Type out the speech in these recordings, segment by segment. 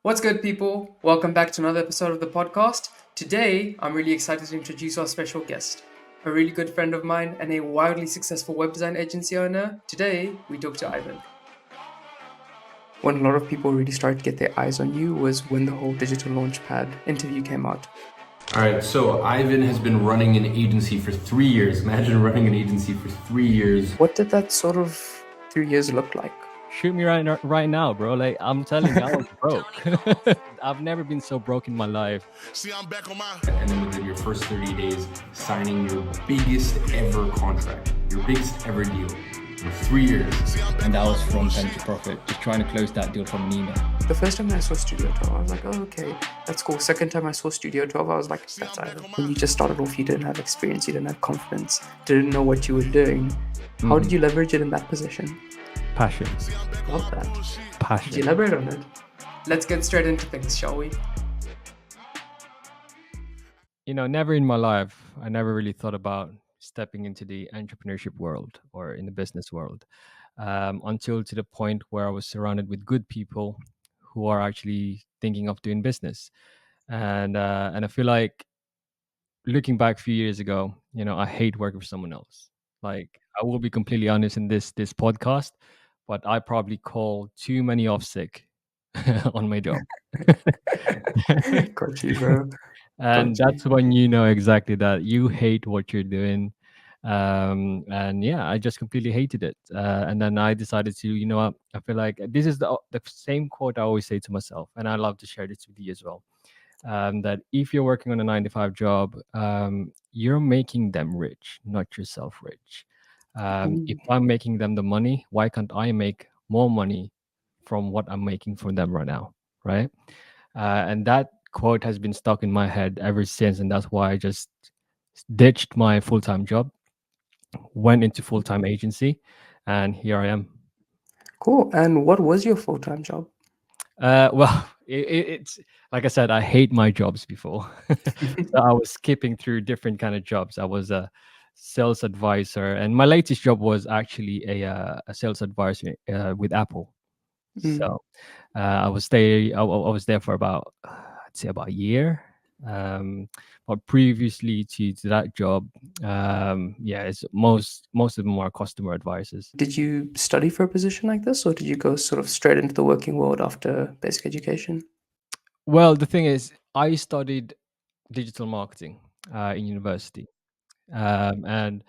What's good, people? Welcome back to another episode of the podcast. Today, I'm really excited to introduce our special guest, a really good friend of mine and a wildly successful web design agency owner. Today, we talk to Ivan. When a lot of people really started to get their eyes on you was when the whole digital launchpad interview came out. All right, so Ivan has been running an agency for 3 years. Imagine running an agency for 3 years. What did that sort of 3 years look like? Shoot me right now, bro. Like, I'm telling you, I was broke. I've never been so broke in my life. See, I'm back on my... And then within your first 30 days, signing your biggest ever contract, your biggest ever deal in 3 years. And that was from pen to profit, just trying to close that deal from an email. The first time I saw Studio 12, I was like, oh, okay, that's cool. Second time I saw Studio 12, I was like, that's Ivan. When you just started off, you didn't have experience, you didn't have confidence, didn't know what you were doing. How did you leverage it in that position? Passion. Love that. Passion. Could you elaborate on it? Let's get straight into things, shall we? You know, never in my life, I never really thought about stepping into the entrepreneurship world or in the business world until to the point where I was surrounded with good people who are actually thinking of doing business. And I feel like looking back a few years ago, you know, I hate working for someone else. Like, I will be completely honest in this podcast, but I probably call too many off sick on my job. Got you, bro. And Got you. that's when you know exactly that you hate what you're doing. And yeah, I just completely hated it. And then I decided to, you know what, I feel like this is the same quote I always say to myself, and I love to share this with you as well. That if you're working on a 9 to 5 job, you're making them rich, not yourself rich. If I'm making them the money, why can't I make more money from what I'm making for them right now, right? And that quote has been stuck in my head ever since, and that's why I just ditched my full-time job, went into full-time agency, and here I am. Cool. And what was your full-time job? Well, it's like I said, I hate my jobs before. So I was skipping through different kind of jobs. I was a sales advisor, and my latest job was actually a sales advisor with Apple. So I was there for about I'd say about a year. But previously to that job, yeah, it's most of them are customer advisors. Did you study for a position like this, or did you go sort of straight into the working world after basic education? Well, the thing is, I studied digital marketing in university, and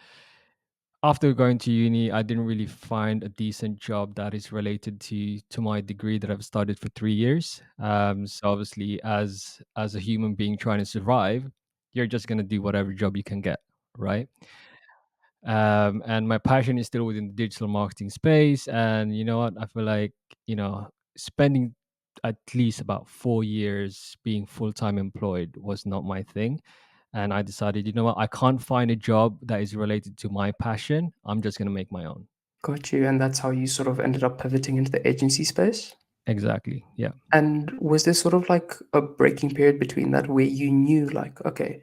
after going to uni, I didn't really find a decent job that is related to my degree that I've studied for 3 years. So obviously, as a human being trying to survive, you're just gonna do whatever job you can get, right? And my passion is still within the digital marketing space. And you know what? I feel like, you know, spending at least about 4 years being full-time employed was not my thing. And I decided, you know what? I can't find a job that is related to my passion. I'm just going to make my own. Got you. And that's how you sort of ended up pivoting into the agency space? Exactly. Yeah. And was there sort of like a breaking period between that where you knew, like, okay,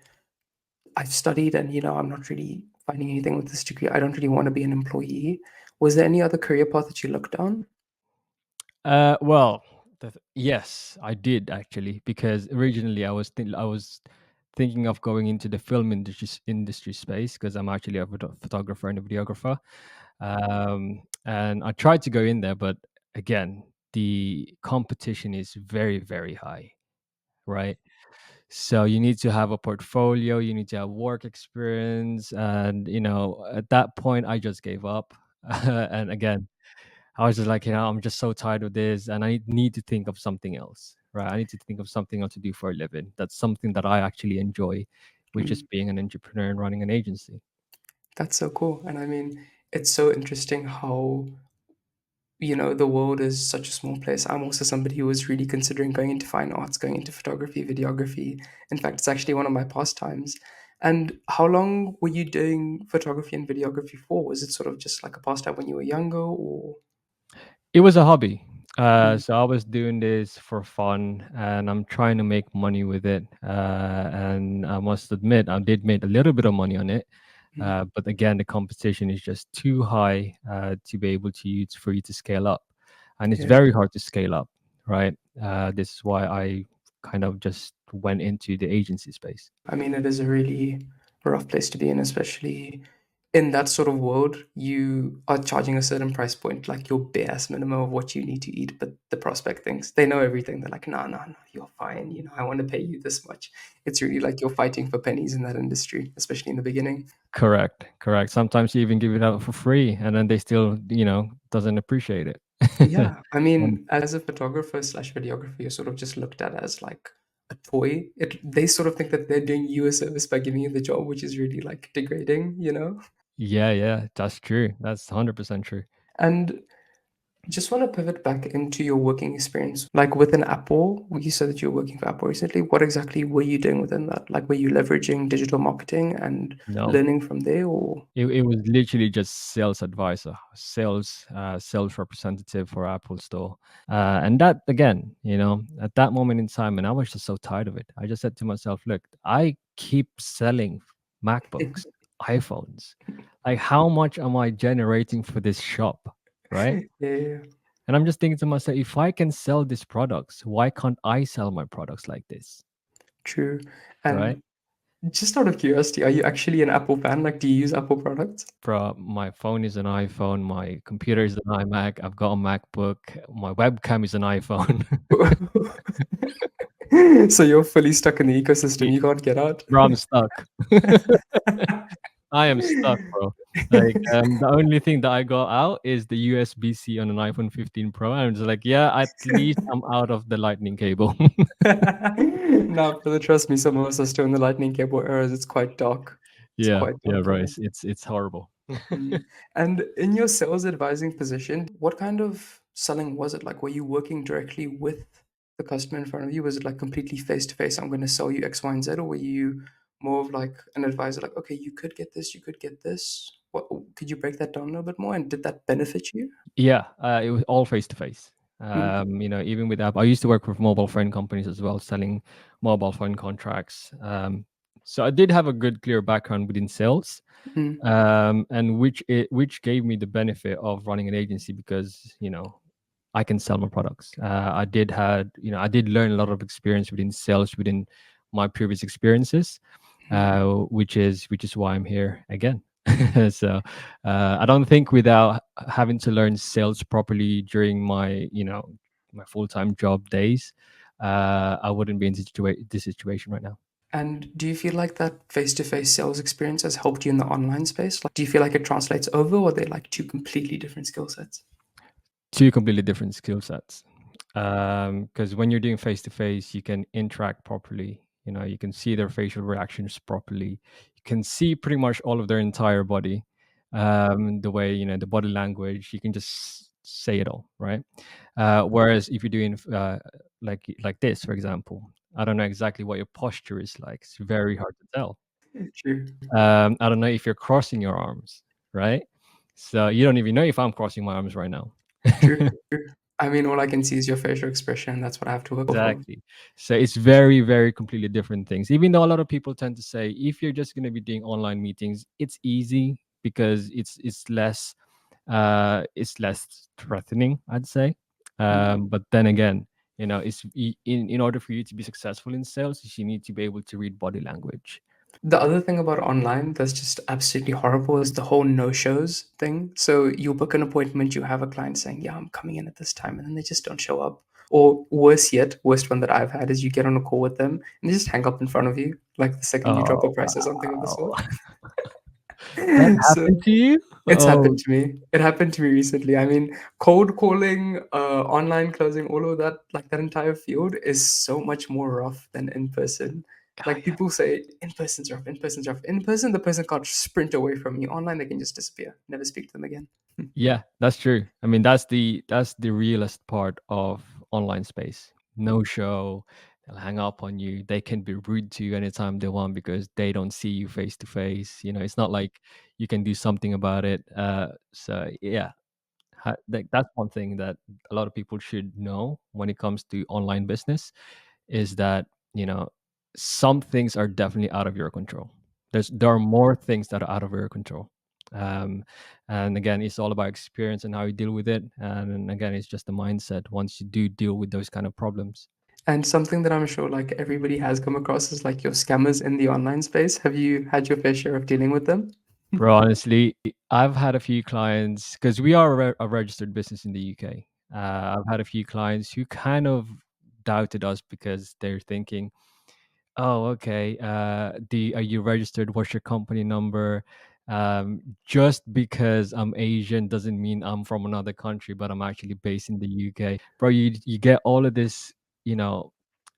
I've studied and, I'm not really finding anything with this degree. I don't really want to be an employee. Was there any other career path that you looked down? Well, yes, I did actually, because originally I was thinking of going into the film industry space because I'm actually a photographer and a videographer. And I tried to go in there, but again, the competition is very, very high, right? So you need to have a portfolio, you need to have work experience, and at that point, I just gave up. And again, I was just like, I'm just so tired of this, and I need to think of something else, right? I need to think of something else to do for a living. That's something that I actually enjoy, which is being an entrepreneur and running an agency. That's so cool. And I mean, it's so interesting how, the world is such a small place. I'm also somebody who was really considering going into fine arts, going into photography, videography. In fact, it's actually one of my pastimes. And how long were you doing photography and videography for? Was it sort of just like a pastime when you were younger, or? It was a hobby. So I was doing this for fun, and I'm trying to make money with it. And I must admit, I did make a little bit of money on it. But again, the competition is just too high to be able to use for you to scale up, and it's Yeah. very hard to scale up, right? This is why I kind of just went into the agency space. I mean, it is a really rough place to be in, especially in that sort of world. You are charging a certain price point, like your bare minimum of what you need to eat. But the prospect thinks they know everything. They're like, no, no, no, you're fine. I want to pay you this much. It's really like you're fighting for pennies in that industry, especially in the beginning. Correct, correct. Sometimes you even give it out for free, and then they still, doesn't appreciate it. Yeah, I And mean, as a photographer slash videographer, you're sort of just looked at as like a toy. They sort of think that they're doing you a service by giving you the job, which is really like degrading. yeah, yeah, that's true. That's 100% true. And just want to pivot back into your working experience. Like within Apple, you said that you were working for Apple recently. What exactly were you doing within that? Like, were you leveraging digital marketing and No, learning from there, or? it was literally just sales advisor, sales representative for Apple Store. And that, again, at that moment in time, and I was just so tired of it. I just said to myself, look, I keep selling MacBooks, iPhones. Like, how much am I generating for this shop? Right. Yeah, And I'm just thinking to myself, if I can sell these products, why can't I sell my products like this? true. Right. And just out of curiosity, are you actually an Apple fan? Like, do you use Apple products? Bro, my phone is an iPhone, my computer is an iMac, I've got a MacBook, my webcam is an iPhone. So you're fully stuck in the ecosystem. Y- You can't get out. Bro, I'm stuck. I am stuck, bro. Like, the only thing that I got out is the USB-C on an iPhone 15 Pro. I'm just like, yeah, at least I'm out of the lightning cable. No, brother, trust me, some of us are still in the lightning cable eras. It's quite dark. It's Yeah, quite yeah, dark right. here. It's horrible. Mm. And in your sales advising position, what kind of selling was it? Like, were you working directly with the customer in front of you? Was it like completely face to face? I'm going to sell you X, Y, and Z, or were you more of like an advisor, like, okay, you could get this, you could get this. What could you break that down a little bit more? And did that benefit you? Yeah, it was all face to face. Mm, Even with app, I used to work with mobile phone companies as well, selling mobile phone contracts. So I did have a good, clear background within sales, mm, and which gave me the benefit of running an agency because I can sell my products. I did learn a lot of experience within sales within my previous experiences, mm. which is why I'm here again. So I don't think without having to learn sales properly during my full-time job days, I wouldn't be in this situation right now. And do you feel like that face-to-face sales experience has helped you in the online space? Like, do you feel like it translates over, or they're like two completely different skill sets? Two completely different skill sets. Because when you're doing face to face, you can interact properly. You can see their facial reactions properly. You can see pretty much all of their entire body. The way the body language, you can just say it all, right? Whereas if you're doing like this, for example, I don't know exactly what your posture is like. It's very hard to tell. True, I don't know if you're crossing your arms, right? So you don't even know if I'm crossing my arms right now. true, true. I mean, all I can see is your facial expression, and that's what I have to work off of. Exactly. So it's very, very completely different things. Even though a lot of people tend to say if you're just going to be doing online meetings, it's easy because it's less threatening, I'd say. Mm. But then again, in order for you to be successful in sales, you need to be able to read body language. The other thing about online that's just absolutely horrible is the whole no-shows thing. So you book an appointment, you have a client saying, "Yeah, I'm coming in at this time," and then they just don't show up. Or worse yet, worst one that I've had is you get on a call with them and they just hang up in front of you, like the second you drop a Oh, price or something of the wow. sort. That So happened to you? it's Oh, happened to me. It happened to me recently. I mean, cold calling, online closing, all of that, like that entire field is so much more rough than in person. God, Like yeah. people say, in person's rough, in person's rough. In person, the person can't sprint away from you. Online, they can just disappear, never speak to them again. Yeah, that's true. I mean, that's the realest part of online space. No show, they'll hang up on you. They can be rude to you anytime they want because they don't see you face to face. It's not like you can do something about it. So yeah, that's one thing that a lot of people should know when it comes to online business is that you know some things are definitely out of your control. There are more things that are out of your control. um, and again, it's all about experience and how you deal with it. And again, it's just the mindset once you do deal with those kind of problems. And something that I'm sure like everybody has come across is like your scammers in the online space. Have you had your fair share of dealing with them? Bro, honestly, I've had a few clients because we are a registered business in the UK. I've had a few clients who kind of doubted us because they're thinking, "Oh, okay. Are you registered? What's your company number?" Just because I'm Asian doesn't mean I'm from another country, but I'm actually based in the UK. Bro, you get all of this, you know,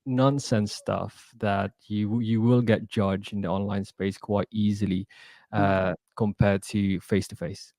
nonsense stuff that you will get judged in the online space quite easily, Mm. compared to face to face.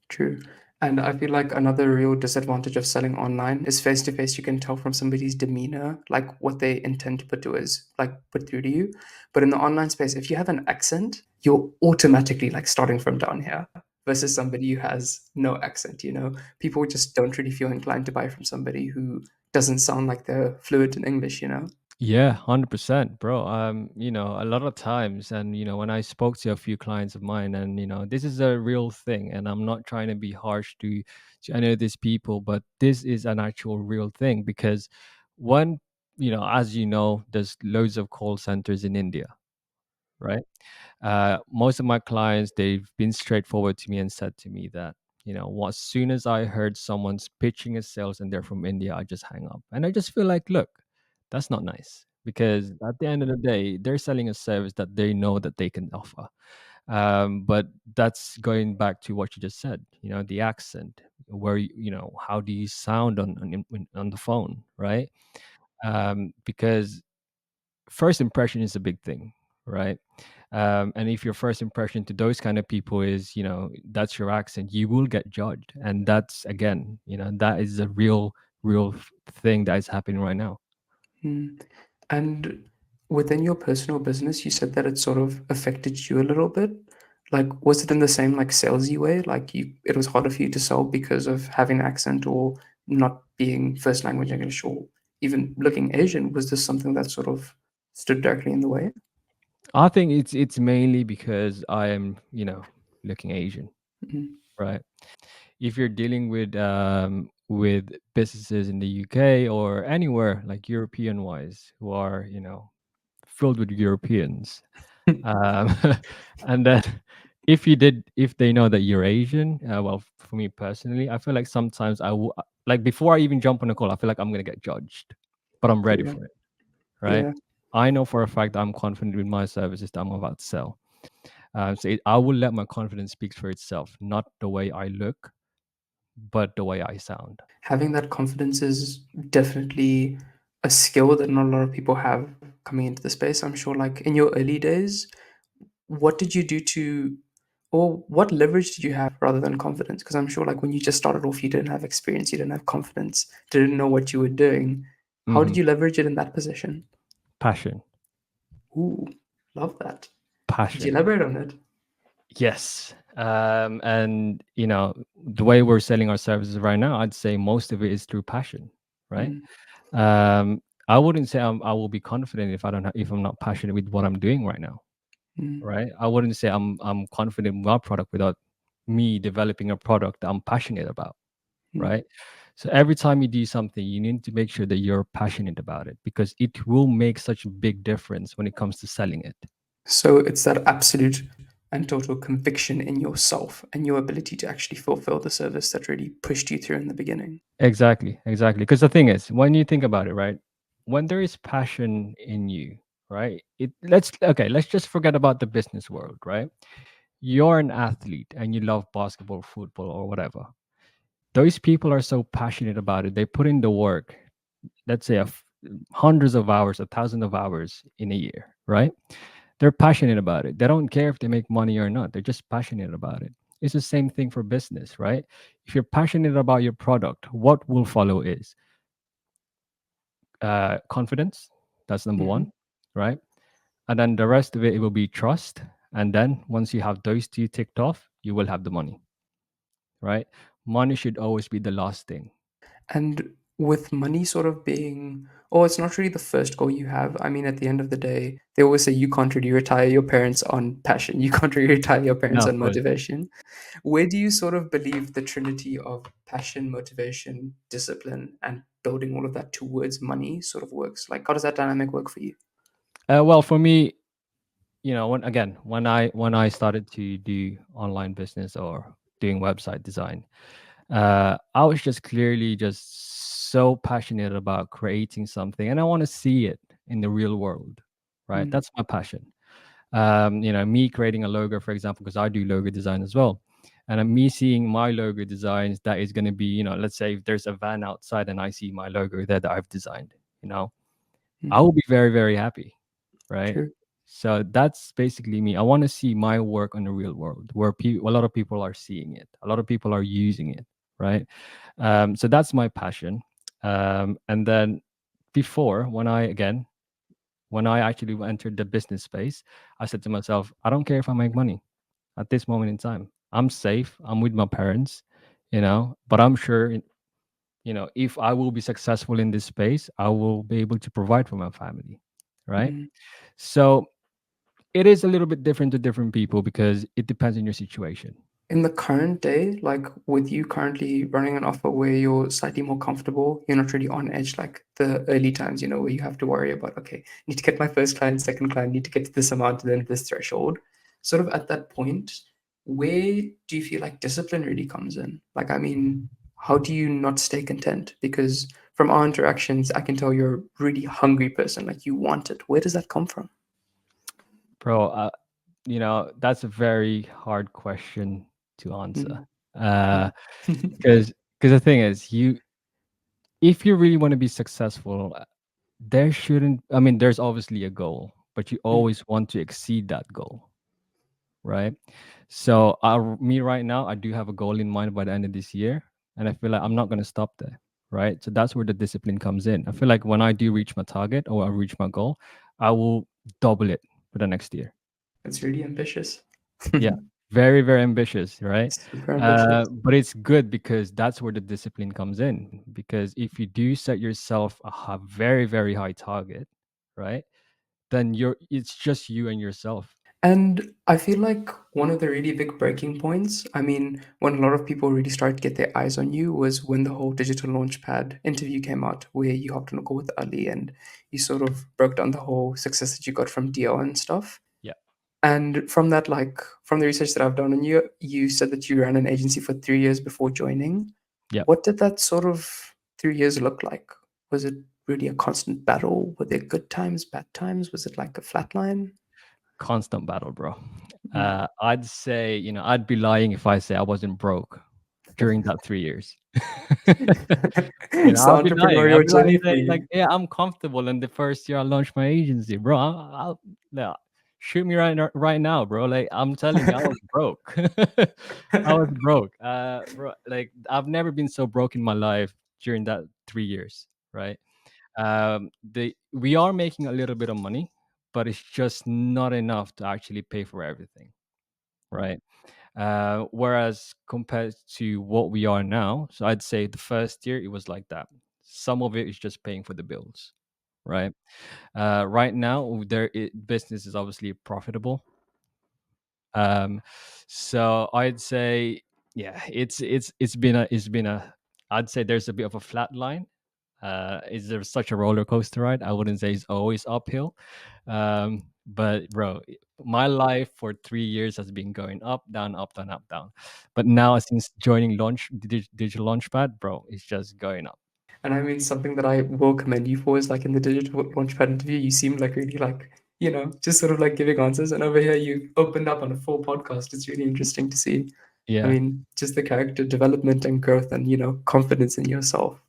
True. And I feel like another real disadvantage of selling online is face to face. You can tell from somebody's demeanor, like what they intend to put through to you. But in the online space, if you have an accent, you're automatically like starting from down here versus somebody who has no accent, you know? People just don't really feel inclined to buy from somebody who doesn't sound like they're fluent in English, you know? Yeah, 100%, bro. A lot of times, and when I spoke to a few clients of mine, and this is a real thing, and I'm not trying to be harsh to any of these people, but this is an actual real thing because when, as there's loads of call centers in India, right? Most of my clients, they've been straightforward to me and said to me that, as soon as I heard someone's pitching a sales and they're from India, I just hang up. And I just feel like, look, that's not nice because at the end of the day, they're selling a service that they know that they can offer. But that's going back to what you just said, the accent, where, how do you sound on the phone, right? Because first impression is a big thing, right? And if your first impression to those kind of people is, that's your accent, you will get judged, and that's again, that is a real thing that is happening right now. Mm. And within your personal business, you said that it sort of affected you a little bit. Like, was it in the same like salesy way? Like it was harder for you to sell because of having an accent or not being first language English or even looking Asian? Was this something that sort of stood directly in the way? I think it's mainly because I am, looking Asian, Mhm. right? If you're dealing with businesses in the UK or anywhere like European wise who are, filled with Europeans, um, and then if they know that you're Asian, well, for me personally, I feel like sometimes like before I even jump on a call, I feel like I'm gonna get judged, but I'm ready Yeah, for it, right? yeah. I know for a fact I'm confident with my services that I'm about to sell. I will let my confidence speak for itself, not the way I look, but the way I sound. Having that confidence is definitely a skill that not a lot of people have coming into the space. I'm sure, like in your early days, what did you do to, or what leverage did you have rather than confidence? Because I'm sure, like, when you just started off, you didn't have experience, you didn't have confidence, didn't know what you were doing. How did Hmm. you leverage it in that position? Passion, Ooh, love that. Could you passion. elaborate on it? Yes. And the way we're selling our services right now, I'd say most of it is through passion, right? Mm, I wouldn't say I will be confident if I don't if I'm not passionate with what I'm doing right now, mm, right? I wouldn't say I'm confident with our product without me developing a product that I'm passionate about, mm. right? So every time you do something, you need to make sure that you're passionate about it because it will make such a big difference when it comes to selling it. So it's that absolute and total conviction in yourself and your ability to actually fulfill the service that really pushed you through in the beginning. Exactly, exactly. Because the thing is, when you think about it, right? When there is passion in you, right? Let's just forget about the business world, right? You're an athlete and you love basketball, football, or whatever. Those people are so passionate about it. They put in the work, let's say hundreds of hours, 1,000 of hours in a year, right? They're passionate about it. They don't care if they make money or not. They're just passionate about it. It's the same thing for business, right? If you're passionate about your product, what will follow is confidence. That's number Hmm. one, right? And then the rest of it, it will be trust. And then once you have those two ticked off, you will have the money, right? Money should always be the last thing. And with money sort of being, oh, it's not really the first goal you have. I mean, at the end of the day, they always say you can't really retire your parents on passion. You can't really retire your No, parents of on course. motivation. Where do you sort of believe the trinity of passion, motivation, discipline, and building all of that towards money sort of works? Like, how does that dynamic work for you? Well, for me, when I started to do online business or doing website design, I was just clearly just so passionate about creating something, and I want to see it in the real world, right? Mm, That's my passion. Me creating a logo, for example, because I do logo design as well. And me seeing my logo designs that is going to be, let's say if there's a van outside and I see my logo there that I've designed, you know, I mm, will be very, very happy, right? true. So that's basically me. I want to see my work on the real world where a lot of people are seeing it, a lot of people are using it, right? So that's my passion. And then before, when I actually entered the business space, I said to myself, I don't care if I make money at this moment in time. I'm safe. I'm with my parents, but I'm sure, if I will be successful in this space, I will be able to provide for my family. Right. Mm. So it is a little bit different to different people because it depends on your situation. In the current day, like with you currently running an offer where you're slightly more comfortable, you're not really on edge like the early times, where you have to worry about, okay, need to get my first client, second client, need to get to this amount and then this threshold. Sort of at that point, where do you feel like discipline really comes in? Like, I mean, how do you not stay content? Because from our interactions, I can tell you're a really hungry person, like you want it. Where does that come from? Bro, that's a very hard question to answer. Mm, Uh, mm, because the thing is, if you really want to be successful, there shouldn't. I mean, there's obviously a goal, but you mm. always want to exceed that goal, right? So, me right now, I do have a goal in mind by the end of this year, and I feel like I'm not going to stop there, right? So that's where the discipline comes in. I feel like when I do reach my target or I reach my goal, I will double it for the next year. It's really ambitious. Yeah, very, very ambitious, right? Super ambitious. But it's good because that's where the discipline comes in. Because if you do set yourself a very, very high target, right, then it's just you and yourself. And I feel like one of the really big breaking points, I mean, when a lot of people really started to get their eyes on you was when the whole digital launchpad interview came out, where you hopped on a call with Ali and you sort of broke down the whole success that you got from DL and stuff. Yeah, And from that, like from the research that I've done on you, you said that you ran an agency for 3 years before joining. yeah. What did that sort of 3 years look like? Was it really a constant battle? Were there good times, bad times? Was it like a flat line? Constant battle, bro. Mm. I'd say, I'd be lying if I say I wasn't broke during that 3 years. It's the I'll be lying. I'll entrepreneurial be lying journey for saying like, you. yeah, I'm comfortable. And the first year I launched my agency, bro. Yeah, shoot me right now, bro. Like I'm telling you, I was broke. I was broke. Bro, like I've never been so broke in my life during that 3 years, right? We are making a little bit of money, but it's just not enough to actually pay for everything, right? Whereas compared to what we are now, so I'd say the first year it was like that. Some of it is just paying for the bills, right? Right now, business is obviously profitable. Um, so I'd say, yeah, it's been a. I'd say there's a bit of a flat line. Is there such a roller coaster ride? I wouldn't say it's always uphill. But bro, my life for 3 years has been going up, down, up, down, up, down. But now since joining digital launchpad, bro, it's just going up. And I mean, something that I will commend you for is like in the digital launchpad interview, you seemed like really like, just sort of like giving answers. And over here, you opened up on a full podcast. It's really interesting to see. I Yeah. mean, just the character development and growth and, confidence in yourself.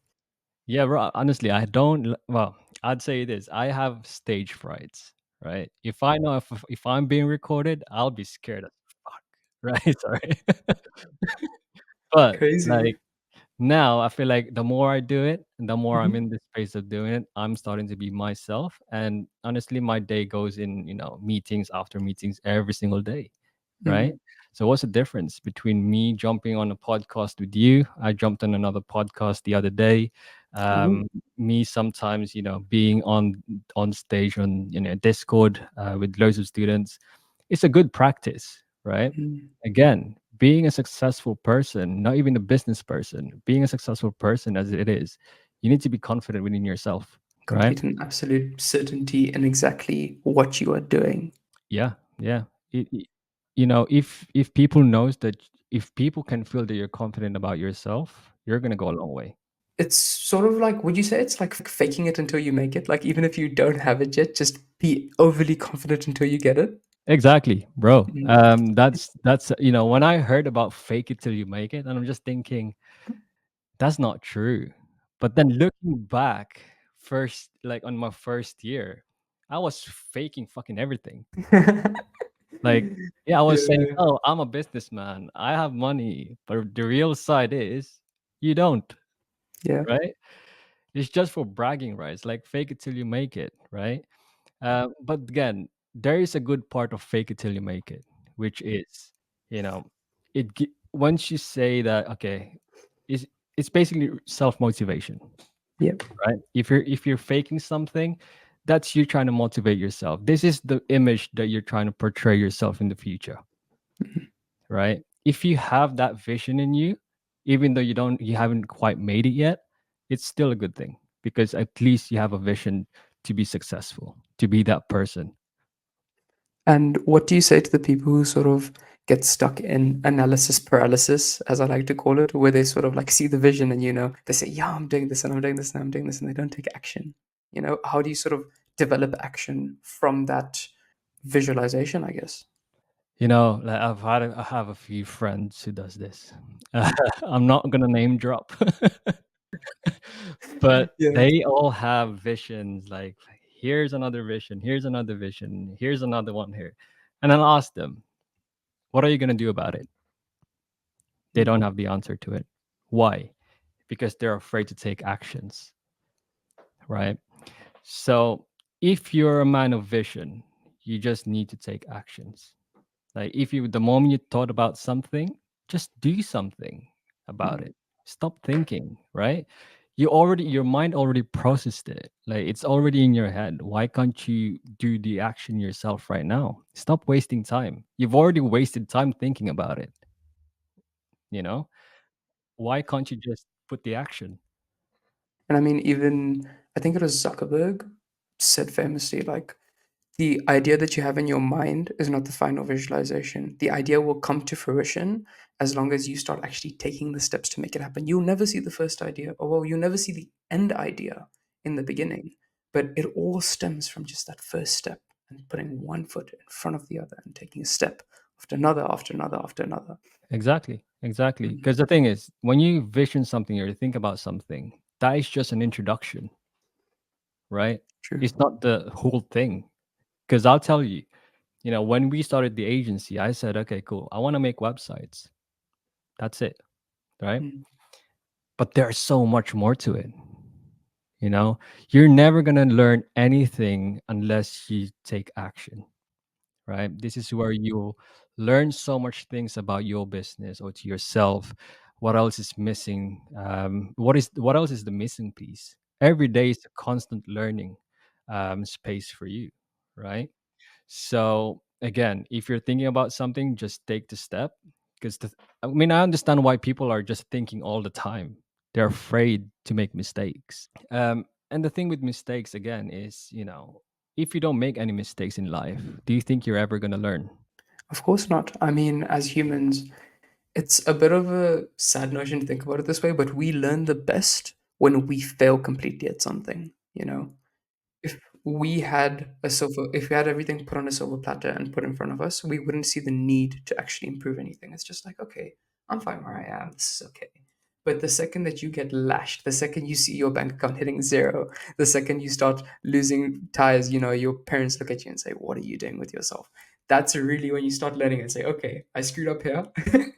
Yeah, bro. Honestly, I don't. Well, I'd say this. I have stage frights, right? If I know if I'm being recorded, I'll be scared as fuck, right? Sorry, but Crazy. like now, I feel like the more I do it, the more I'm Mhm. in this space of doing it. I'm starting to be myself, and honestly, my day goes in meetings after meetings every single day, right? Mm. So what's the difference between me jumping on a podcast with you? I jumped on another podcast the other day. Ooh. Me sometimes, being on stage on Discord with loads of students, it's a good practice, right? Mm. Again, being a successful person, not even a business person, being a successful person as it is, you need to be confident within yourself, right? Complete and absolute certainty in exactly what you are doing. Yeah, yeah. If people knows that, if people can feel that you're confident about yourself, you're gonna go a long way. It's sort of like, would you say it's like faking it until you make it? Like, even if you don't have it yet, just be overly confident until you get it. Exactly, bro. Mm. That's when I heard about fake it till you make it, and I'm just thinking that's not true. But then looking back, first like on my first year, I was faking fucking everything. Like, yeah, I was saying, Yeah, "Oh, I'm a businessman. I have money." But the real side is you don't, yeah. right? It's just for bragging rights, like fake it till you make it, right? But again, there is a good part of fake it till you make it, which is, you know, once you say that, okay, it's basically self motivation, Yep. right? If you're faking something, that's you trying to motivate yourself. This is the image that you're trying to portray yourself in the future, Mhm. right? If you have that vision in you, even though you haven't quite made it yet, it's still a good thing because at least you have a vision to be successful, to be that person. And what do you say to the people who sort of get stuck in analysis paralysis, as I like to call it, where they sort of like see the vision and, they say, yeah, I'm doing this and I'm doing this and I'm doing this, and they don't take action? How do you sort of develop action from that visualization, I guess? Like I have a few friends who does this. I'm not gonna name drop, but Yeah. they all have visions. Like, here's another vision, here's another vision, here's another one here, and I'll ask them, "What are you gonna do about it?" They don't Mm. have the answer to it. Why? Because they're afraid to take actions, right? So, if you're a man of vision, you just need to take actions. Like, the moment you thought about something, just do something about Mm. it. Stop thinking, right? Your mind already processed it. Like, it's already in your head. Why can't you do the action yourself right now? Stop wasting time. You've already wasted time thinking about it, you know? Why can't you just put the action? And I mean, even I think it was Zuckerberg said famously, like, the idea that you have in your mind is not the final visualization. The idea will come to fruition as long as you start actually taking the steps to make it happen. You'll never see the first idea, or well, you'll never see the end idea in the beginning, but it all stems from just that first step and putting one foot in front of the other and taking a step after another, after another, after another. Exactly, exactly. Mhm. Because the thing is, when you vision something or you think about something, that is just an introduction, right? True. It's not the whole thing. Because I'll tell you, when we started the agency, I said, okay, cool. I want to make websites. That's it, right? Mm. But there's so much more to it. You know, you're never going to learn anything unless you take action, right? This is where you'll learn so much things about your business or to yourself. What else is missing? What else is the missing piece? Every day is a constant learning space for you, right? So again, if you're thinking about something, just take the step. Because I mean, I understand why people are just thinking all the time. They're afraid to make mistakes. And the thing with mistakes again is, if you don't make any mistakes in life, do you think you're ever gonna learn? Of course not. I mean, as humans, it's a bit of a sad notion to think about it this way, but we learn the best when we fail completely at something. If we had if we had everything put on a silver platter and put in front of us, we wouldn't see the need to actually improve anything. It's just like, okay, I'm fine where I am. This is okay. But the second that you get lashed, the second you see your bank account hitting zero, the second you start losing ties, your parents look at you and say, what are you doing with yourself? That's really when you start learning and say, okay, I screwed up here.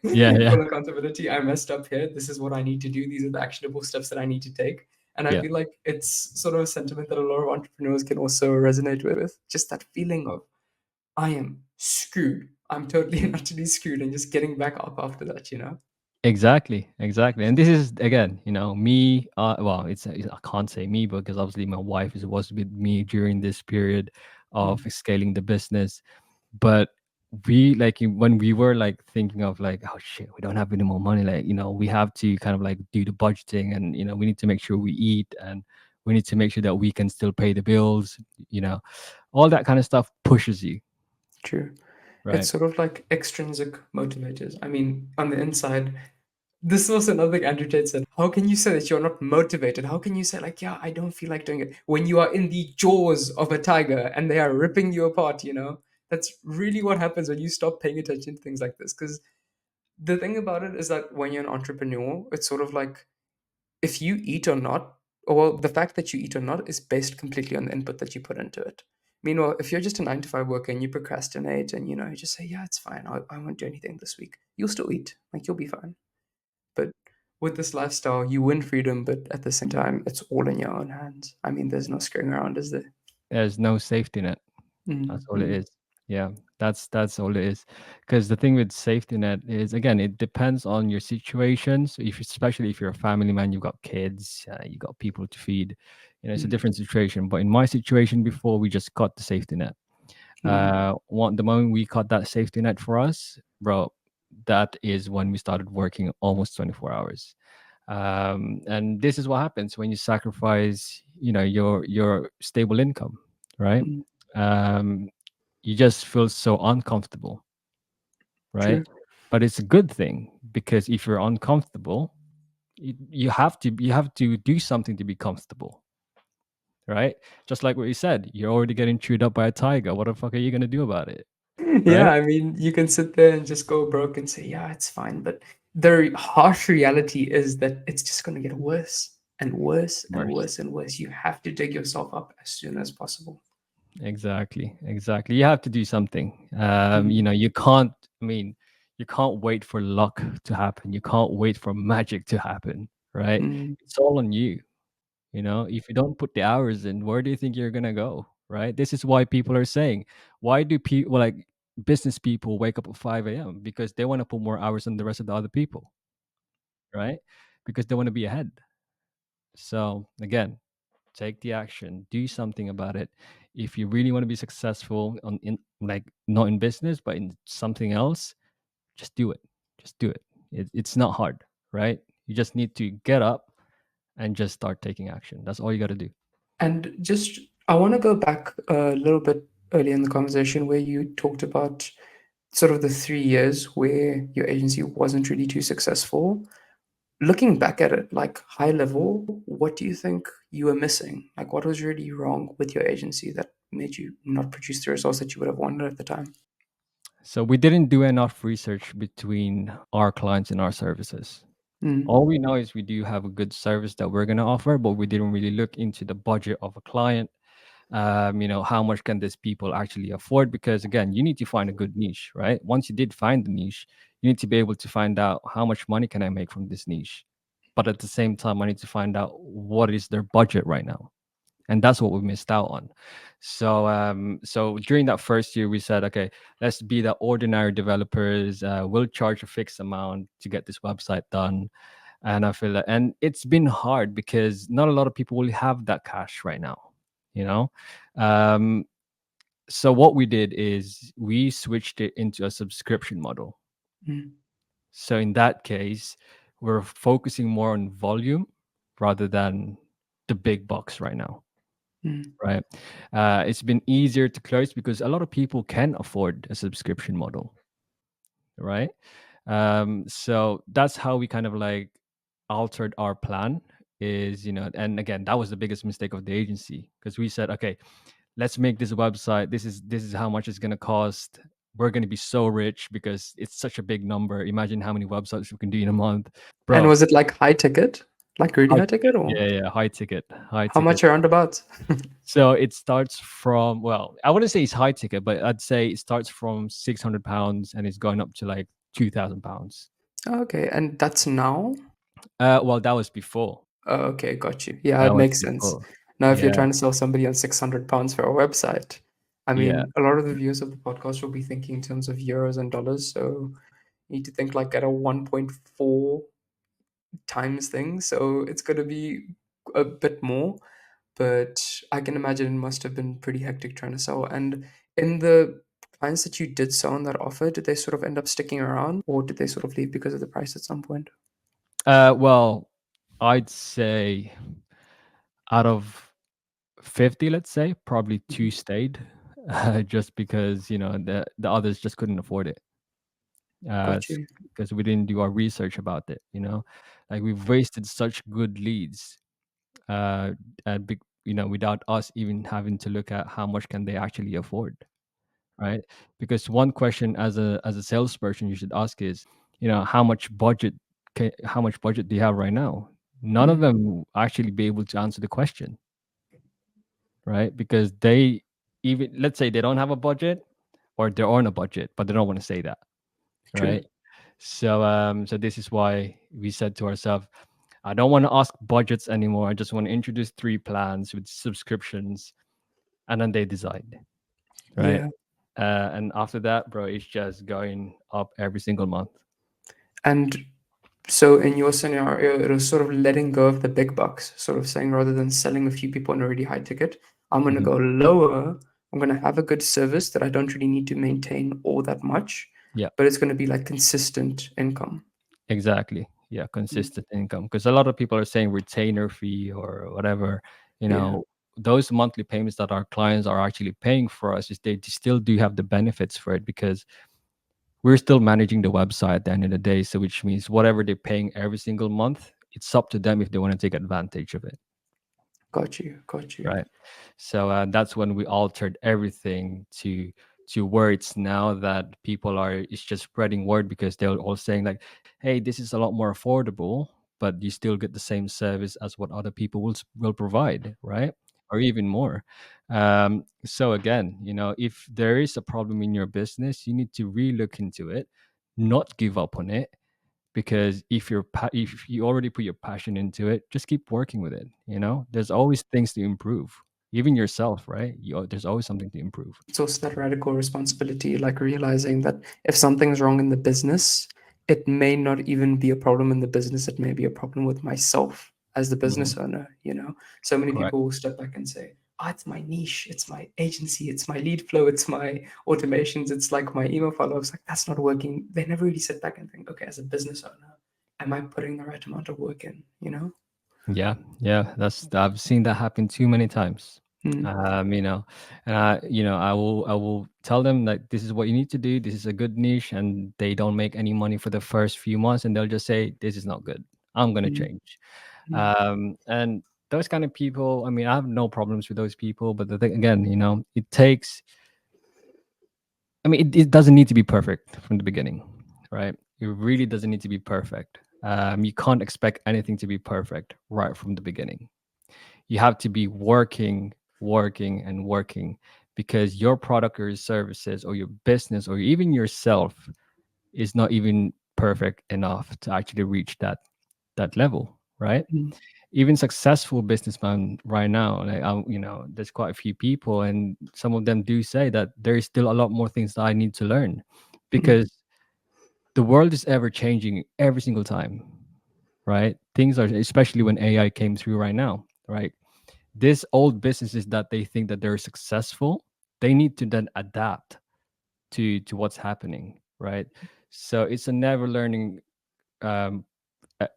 Yeah, yeah, Full accountability. I messed up here. This is what I need to do. These are the actionable steps that I need to take. And I yeah, feel like it's sort of a sentiment that a lot of entrepreneurs can also resonate with. Just that feeling of, I am screwed. I'm totally and utterly screwed, and just getting back up after that. Exactly, exactly. And this is again, me. Well, I can't say me because obviously my wife was with me during this period of Mm, scaling the business. But we like when we were like thinking of like, oh shit, we don't have any more money. Like, we have to kind of like do the budgeting, and we need to make sure we eat, and we need to make sure that we can still pay the bills. You know, all that kind of stuff pushes you, true. It's right? sort of like extrinsic motivators. I mean, on the inside, this is also another thing Andrew Tate said. How can you say that you're not motivated? How can you say, like, yeah, I don't feel like doing it when you are in the jaws of a tiger and they are ripping you apart, you know? That's really what happens when you stop paying attention to things like this. Because the thing about it is that when you're an entrepreneur, it's sort of like if you eat or not, or well, the fact that you eat or not is based completely on the input that you put into it. Meanwhile, if you're just a 9 to 5 worker and you procrastinate and you just say, yeah, it's fine, I won't do anything this week, you'll still eat. Like, you'll be fine. But with this lifestyle, you win freedom, but at the same time, it's all in your own hands. I mean, there's no screwing around, is there? There's no safety net. That's all it Mm-hmm. is. Yeah, that's all it is. Because the thing with safety net is again, it depends on your situation. So especially if you're a family man, you've got kids, you got people to feed. It's a different situation. But in my situation before, we just got the safety net. Mm-hmm. The moment we cut that safety net for us, bro, that is when we started working almost 24 hours. And this is what happens when you sacrifice, your stable income, right? Mm-hmm. Um, you just feel so uncomfortable, right? True. But it's a good thing because if you're uncomfortable, you have to do something to be comfortable, right? Just like what you said, you're already getting chewed up by a tiger. What the fuck are you gonna do about it, Yeah, right? I mean, you can sit there and just go broke and say, yeah, it's fine. But the harsh reality is that it's just going to get worse and worse and Worse. worse and worse. You have to dig yourself up as soon as possible. Exactly, exactly. You have to do something. Mm, You can't. I mean, you can't wait for luck to happen. You can't wait for magic to happen, right? mm, It's all on you. If you don't put the hours in, where do you think you're gonna go, right? This is why people are saying, why do people like business people wake up at 5 a.m. because they want to put more hours than the rest of the other people, right? Because they want to be ahead. So again, take the action, do something about it. If you really want to be successful in like not in business but in something else, just do it. Just do it. It's not hard, right? You just need to get up and just start taking action. That's all you got to do. And just, I want to go back a little bit earlier in the conversation where you talked about sort of the 3 years where your agency wasn't really too successful. Looking back at it, like high level, what do you think you were missing? Like, what was really wrong with your agency that made you not produce the results that you would have wanted at the time? So we didn't do enough research between our clients and our services. Mm, All we know is we do have a good service that we're going to offer, but we didn't really look into the budget of a client. How much can these people actually afford? Because again, you need to find a good niche, right? Once you did find the niche, you need to be able to find out how much money can I make from this niche. But at the same time, I need to find out what is their budget right now, and that's what we missed out on. So during that first year we said, okay, let's be the ordinary developers. We'll charge a fixed amount to get this website done. And I feel that, and it's been hard because not a lot of people will have that cash right now, you know um so what we did is we switched it into a subscription model. mm, So in that case, we're focusing more on volume rather than the big box right now, mm, right? It's been easier to close because a lot of people can afford a subscription model, right? So that's how we kind of like altered our plan. And again, that was the biggest mistake of the agency because we said, okay, let's make this website. This is how much it's gonna cost. We're gonna be so rich because it's such a big number. Imagine how many websites we can do in a month, and bro. was it like high ticket? Like really High high ticket, ticket or yeah, yeah, high ticket, high how ticket. much around about? So it starts from, well, I wouldn't say it's high ticket, but I'd say it starts from £600 and it's going up to like £2,000. Okay, and that's now? Well, that was before. Oh, okay, got you. Yeah, That it was makes sense. before. Now, if you're Yeah, trying to sell somebody on £600 for a website, I yeah. mean, a lot of the viewers of the podcast will be thinking in terms of euros and dollars. So You need to think like at a 1.4 times thing, so it's going to be a bit more. But I can imagine it must have been pretty hectic trying to sell. And in the clients that you did sell on that offer, did they sort of end up sticking around, or did they sort of leave because of the price at some point? Well, I'd say out of 50, let's say, probably Mhm. two stayed, just because the others just couldn't afford it. Got you. Because we didn't do our research about it. Like we've wasted such good leads, uh, without us even having to look at how much can they actually afford, right? Because one question as a salesperson you should ask is, how much budget do you have right now? None of Mm, them will actually be able to answer the question, right? Because they, even let's say they don't have a budget or they're on a budget, but they don't want to say that, true. right? So this is why we said to ourselves, I don't want to ask budgets anymore. I just want to introduce 3 plans with subscriptions, and then they decide, right? Yeah. And after that, bro, it's just going up every single month. And so in your scenario, it was sort of letting go of the big bucks, sort of saying rather than selling a few people on a really high ticket, I'm going to Mhm. go lower. I'm going to have a good service that I don't really need to maintain all that much, Yeah, but it's going to be like consistent income. exactly. Yeah, Mm, consistent income. Because a lot of people are saying retainer fee or whatever. You yeah, know, those monthly payments that our clients are actually paying for us is they still do have the benefits for it because we're still managing the website at the end of the day. So which means whatever they're paying every single month, it's up to them if they want to take advantage of it. got you, got you. Right. So that's when we altered everything to where it's now that people are it's just spreading word because they're all saying like, hey, this is a lot more affordable, but you still get the same service as what other people will provide, right? Or even more. So again, if there is a problem in your business, you need to re-look into it, not give up on it, because if you already put your passion into it, just keep working with it. There's always things to improve, even yourself, right? There's always something to improve. It's also that radical responsibility, like realizing that if something's wrong in the business, it may not even be a problem in the business. It may be a problem with myself as the Mhm. business owner. So many Correct. people will step back and say, oh, it's my niche, it's my agency, it's my lead flow, it's my automations, it's like my email follow-ups. Like, that's not working. They never really sit back and think, okay, as a business owner, am I putting the right amount of work in? Yeah, yeah, I've seen that happen too many times. Mm, And I will tell them that this is what you need to do. This is a good niche, and they don't make any money for the first few months, and they'll just say, "This is not good. I'm gonna mm, change." mm, And those kind of people, I mean, I have no problems with those people, but the thing again, it takes. I mean, it doesn't need to be perfect from the beginning, right? It really doesn't need to be perfect. You can't expect anything to be perfect right from the beginning. You have to be working, working, and working because your product or your services or your business or even yourself is not even perfect enough to actually reach that level, right? mm, Even successful businessmen right now, like there's quite a few people, and some of them do say that there is still a lot more things that I need to learn mm, because the world is ever changing every single time, right? Things are, especially when AI came through right now, right? These old businesses that they think that they're successful, they need to then adapt to what's happening, right? So it's a um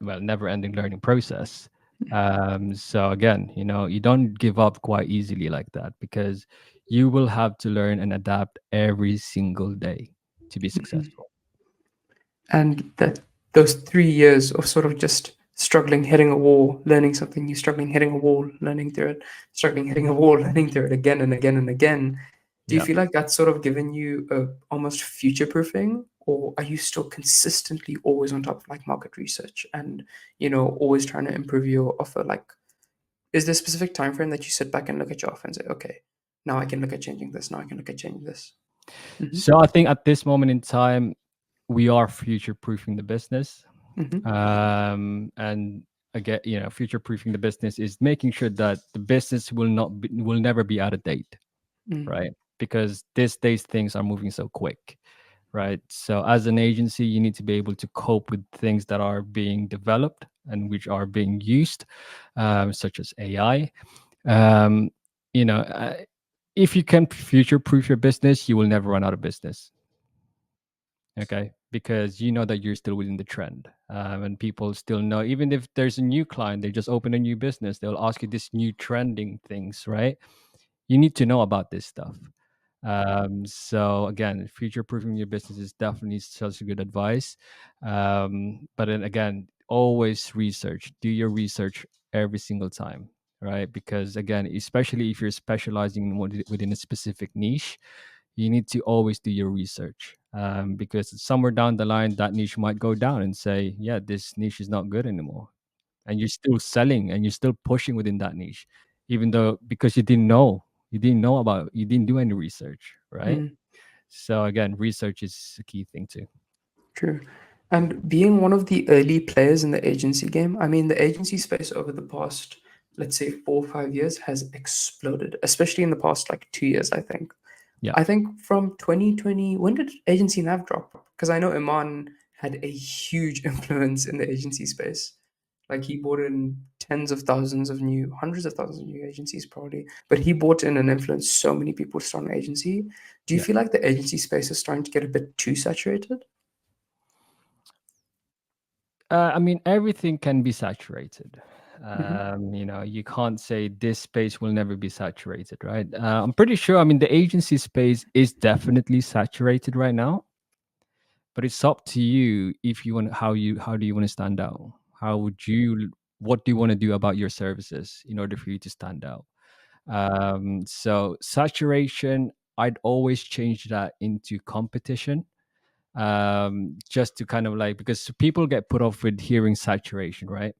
never ending learning process. So again, you don't give up quite easily like that because you will have to learn and adapt every single day to be mm. successful. And that those 3 years of sort of just struggling, hitting a wall, learning something new, struggling, hitting a wall, learning through it, struggling, hitting a wall, learning through it again and again and again. Do you Yeah. feel like that's sort of given you a almost future proofing, or are you still consistently always on top of like market research and always trying to improve your offer? Like, is there a specific time frame that you sit back and look at your offer and say, okay, now I can look at changing this, now I can look at changing this? Hmm. So I think at this moment in time, we are future proofing the business. Hmm. And again, future proofing the business is making sure that the business will never be out of date, Mm, right? Because these days things are moving so quick. right? So as an agency, you need to be able to cope with things that are being developed and which are being used, such as AI. Um, you know, if you can future proof your business, you will never run out of business. Okay, because you know that you're still within the trend, and people still know. Even if there's a new client, they just open a new business, they'll ask you this new trending things, right? You need to know about this stuff. So again, future proofing your business is definitely such a good advice. But then again, always research. Do your research every single time, right? Because again, especially if you're specializing in within a specific niche, you need to always do your research. Because somewhere down the line, that niche might go down and say, yeah, this niche is not good anymore. And you're still selling and you're still pushing within that niche, even though because you didn't do any research, right? Mm, So again, research is a key thing too. true. And being one of the early players in the agency game, I mean, the agency space over the past, let's say, 4 or 5 years has exploded, especially in the past like 2 years, I think. Yeah, I think from 2020, when did Agency Nav drop? Because I know Iman had a huge influence in the agency space. Like he brought in tens of thousands of new, hundreds of thousands of new agencies probably, but he brought in and influenced so many people to start an agency. Do you yeah. feel like the agency space is starting to get a bit too saturated? I mean, everything can be saturated. Hmm. You can't say this space will never be saturated, right? I'm pretty sure. I mean, the agency space is definitely saturated right now, but it's up to you if you want how do you want to stand out? How would you what do you want to do about your services in order for you to stand out? So saturation, I'd always change that into competition. Just to kind of like because people get put off with hearing saturation, right?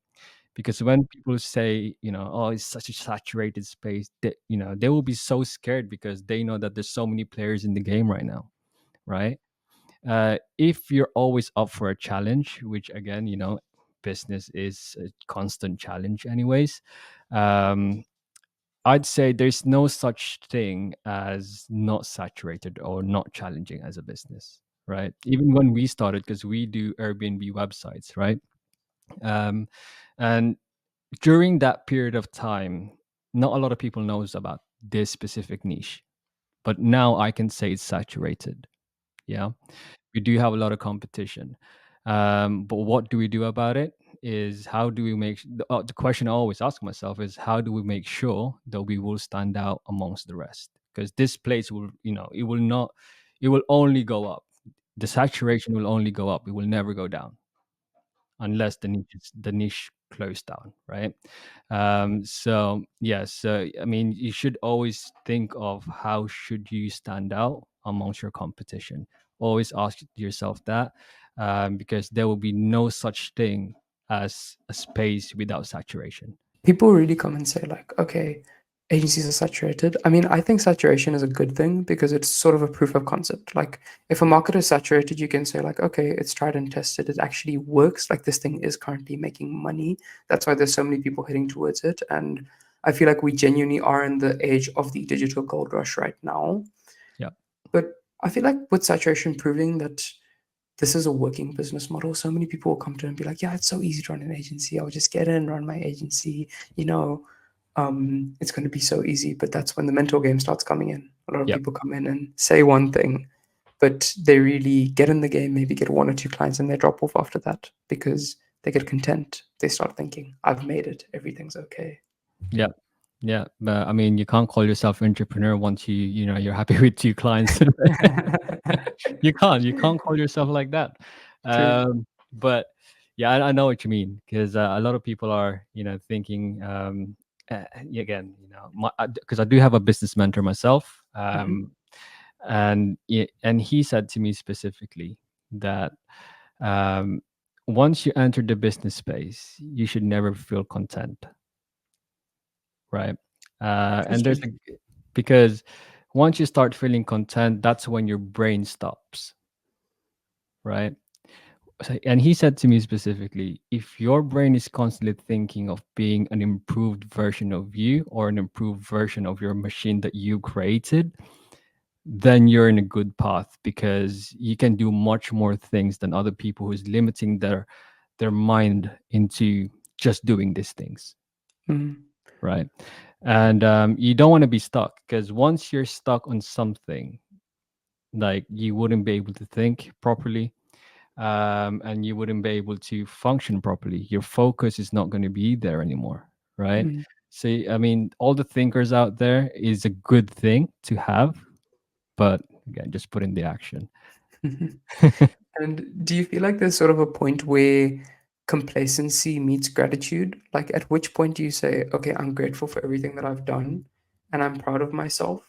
Because when people say, oh, it's such a saturated space, they will be so scared because they know that there's so many players in the game right now, right? If you're always up for a challenge, which again, business is a constant challenge, anyways. Um, I'd say there's no such thing as not saturated or not challenging as a business, right? Even when we started, because we do Airbnb websites, right? Um, and during that period of time, not a lot of people knows about this specific niche, but now I can say it's saturated. Yeah, we do have a lot of competition. But what do we do about it? Is how do we the question I always ask myself is how do we make sure that we will stand out amongst the rest? Because this place will, it will not, it will only go up. The saturation will only go up. It will never go down unless the niche closed down, right? So yes, I mean, you should always think of how should you stand out amongst your competition. Always ask yourself that, because there will be no such thing as a space without saturation. People really come and say like, okay, agencies are saturated. I mean, I think saturation is a good thing because it's sort of a proof of concept. Like if a market is saturated, you can say like, okay, it's tried and tested, it actually works, like this thing is currently making money. That's why there's so many people heading towards it. And I feel like we genuinely are in the age of the digital gold rush right now. Yeah, But I feel like with saturation proving that this is a working business model, so many people will come to it and be like, yeah, it's so easy to run an agency. I'll just get in, run my agency, you know, it's going to be so easy. But that's when the mental game starts coming in. A lot of yeah, people come in and say one thing, but they really get in the game, maybe get one or two clients, and they drop off after that because they get content. They start thinking, I've made it, everything's okay. yeah. Yeah, but I mean, you can't call yourself entrepreneur once you're happy with two clients. You can't call yourself like that. True. But yeah, I know what you mean because a lot of people are thinking again, because I do have a business mentor myself, Hmm. and he said to me specifically that um, once you enter the business space, you should never feel content, right? And there's Interesting. because once you start feeling content, that's when your brain stops, right? And he said to me specifically, if your brain is constantly thinking of being an improved version of you or an improved version of your machine that you created, then you're in a good path because you can do much more things than other people who's limiting their mind into just doing these things, Mm, right? And you don't want to be stuck because once you're stuck on something, like you wouldn't be able to think properly, and you wouldn't be able to function properly. Your focus is not going to be there anymore, right? mm, So I mean, all the thinkers out there is a good thing to have, but again, just put in the action. mhm. And do you feel like there's sort of a point where complacency meets gratitude? Like, at which point do you say, okay, I'm grateful for everything that I've done and I'm proud of myself,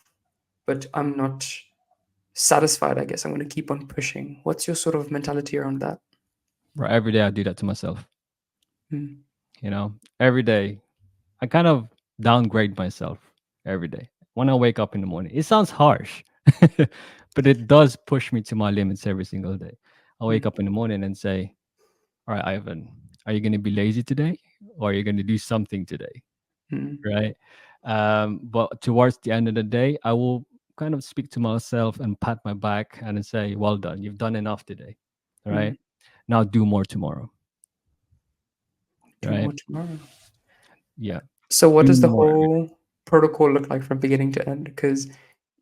but I'm not satisfied, I guess. I'm going to keep on pushing. What's your sort of mentality around that? Right, every day I do that to myself. Mm, Every day I kind of downgrade myself every day when I wake up in the morning. It sounds harsh, but it does push me to my limits every single day. I wake mm, up in the morning and say, "All right, Ivan, are you going to be lazy today, or are you going to do something today?" mm, Right? But towards the end of the day, I will kind of speak to myself and pat my back and then say, "Well done, you've done enough today." All right, mm. now do more tomorrow. Do Right? more tomorrow. Yeah, So, what do does the more. whole protocol look like from beginning to end? Because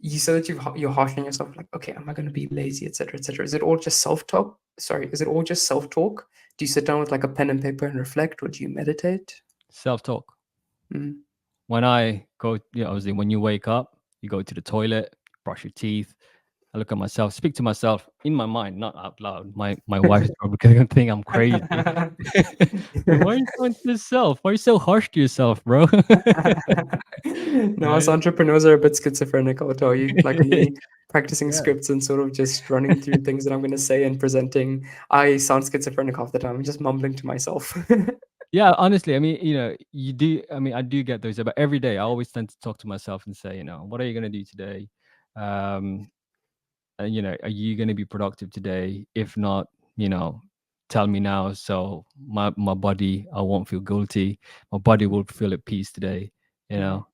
you said that you're harshing yourself, like, okay, am I going to be lazy, etc., etc. Is it all just self talk? Sorry, is it all just self talk? Do you sit down with like a pen and paper and reflect, or do you meditate? Self talk. Mm, When I go, obviously, when you wake up, you go to the toilet, brush your teeth. I look at myself, speak to myself in my mind, not out loud. My wife is probably gonna think I'm crazy. Why are you going to yourself? Why are you so harsh to yourself, bro? no, us Right? entrepreneurs are a bit schizophrenic, I'll tell you. Like me, practicing Yeah. scripts and sort of just running through things that I'm going to say and presenting, I sound schizophrenic half the time. I'm just mumbling to myself. Yeah, honestly, I mean, you do. I mean, I do get those, but every day I always tend to talk to myself and say, what are you gonna do today? Um, are you going to be productive today? If not, tell me now. So my body, I won't feel guilty. My body will feel at peace today. Mm,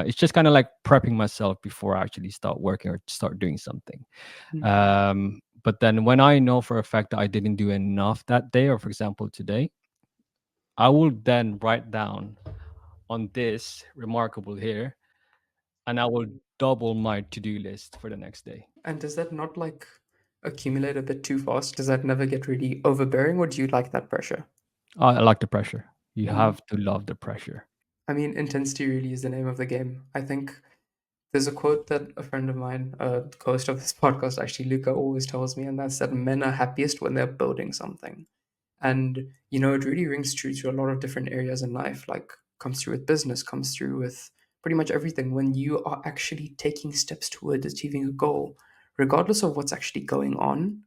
It's just kind of like prepping myself before I actually start working or start doing something. mm. But then when I know for a fact that I didn't do enough that day, or for example today, I will then write down on this remarkable here, and I will double my to-do list for the next day. And does that not like accumulate a bit too fast? Does that never get really overbearing, or do you like that pressure? I like the pressure. You Mm. have to love the pressure. I mean, intensity really is the name of the game. I think there's a quote that a friend of mine, the host of this podcast, actually, Luca, always tells me, and that's that men are happiest when they're building something. And, it really rings true to a lot of different areas in life, like comes through with business, comes through with pretty much everything. When you are actually taking steps towards achieving a goal, regardless of what's actually going on,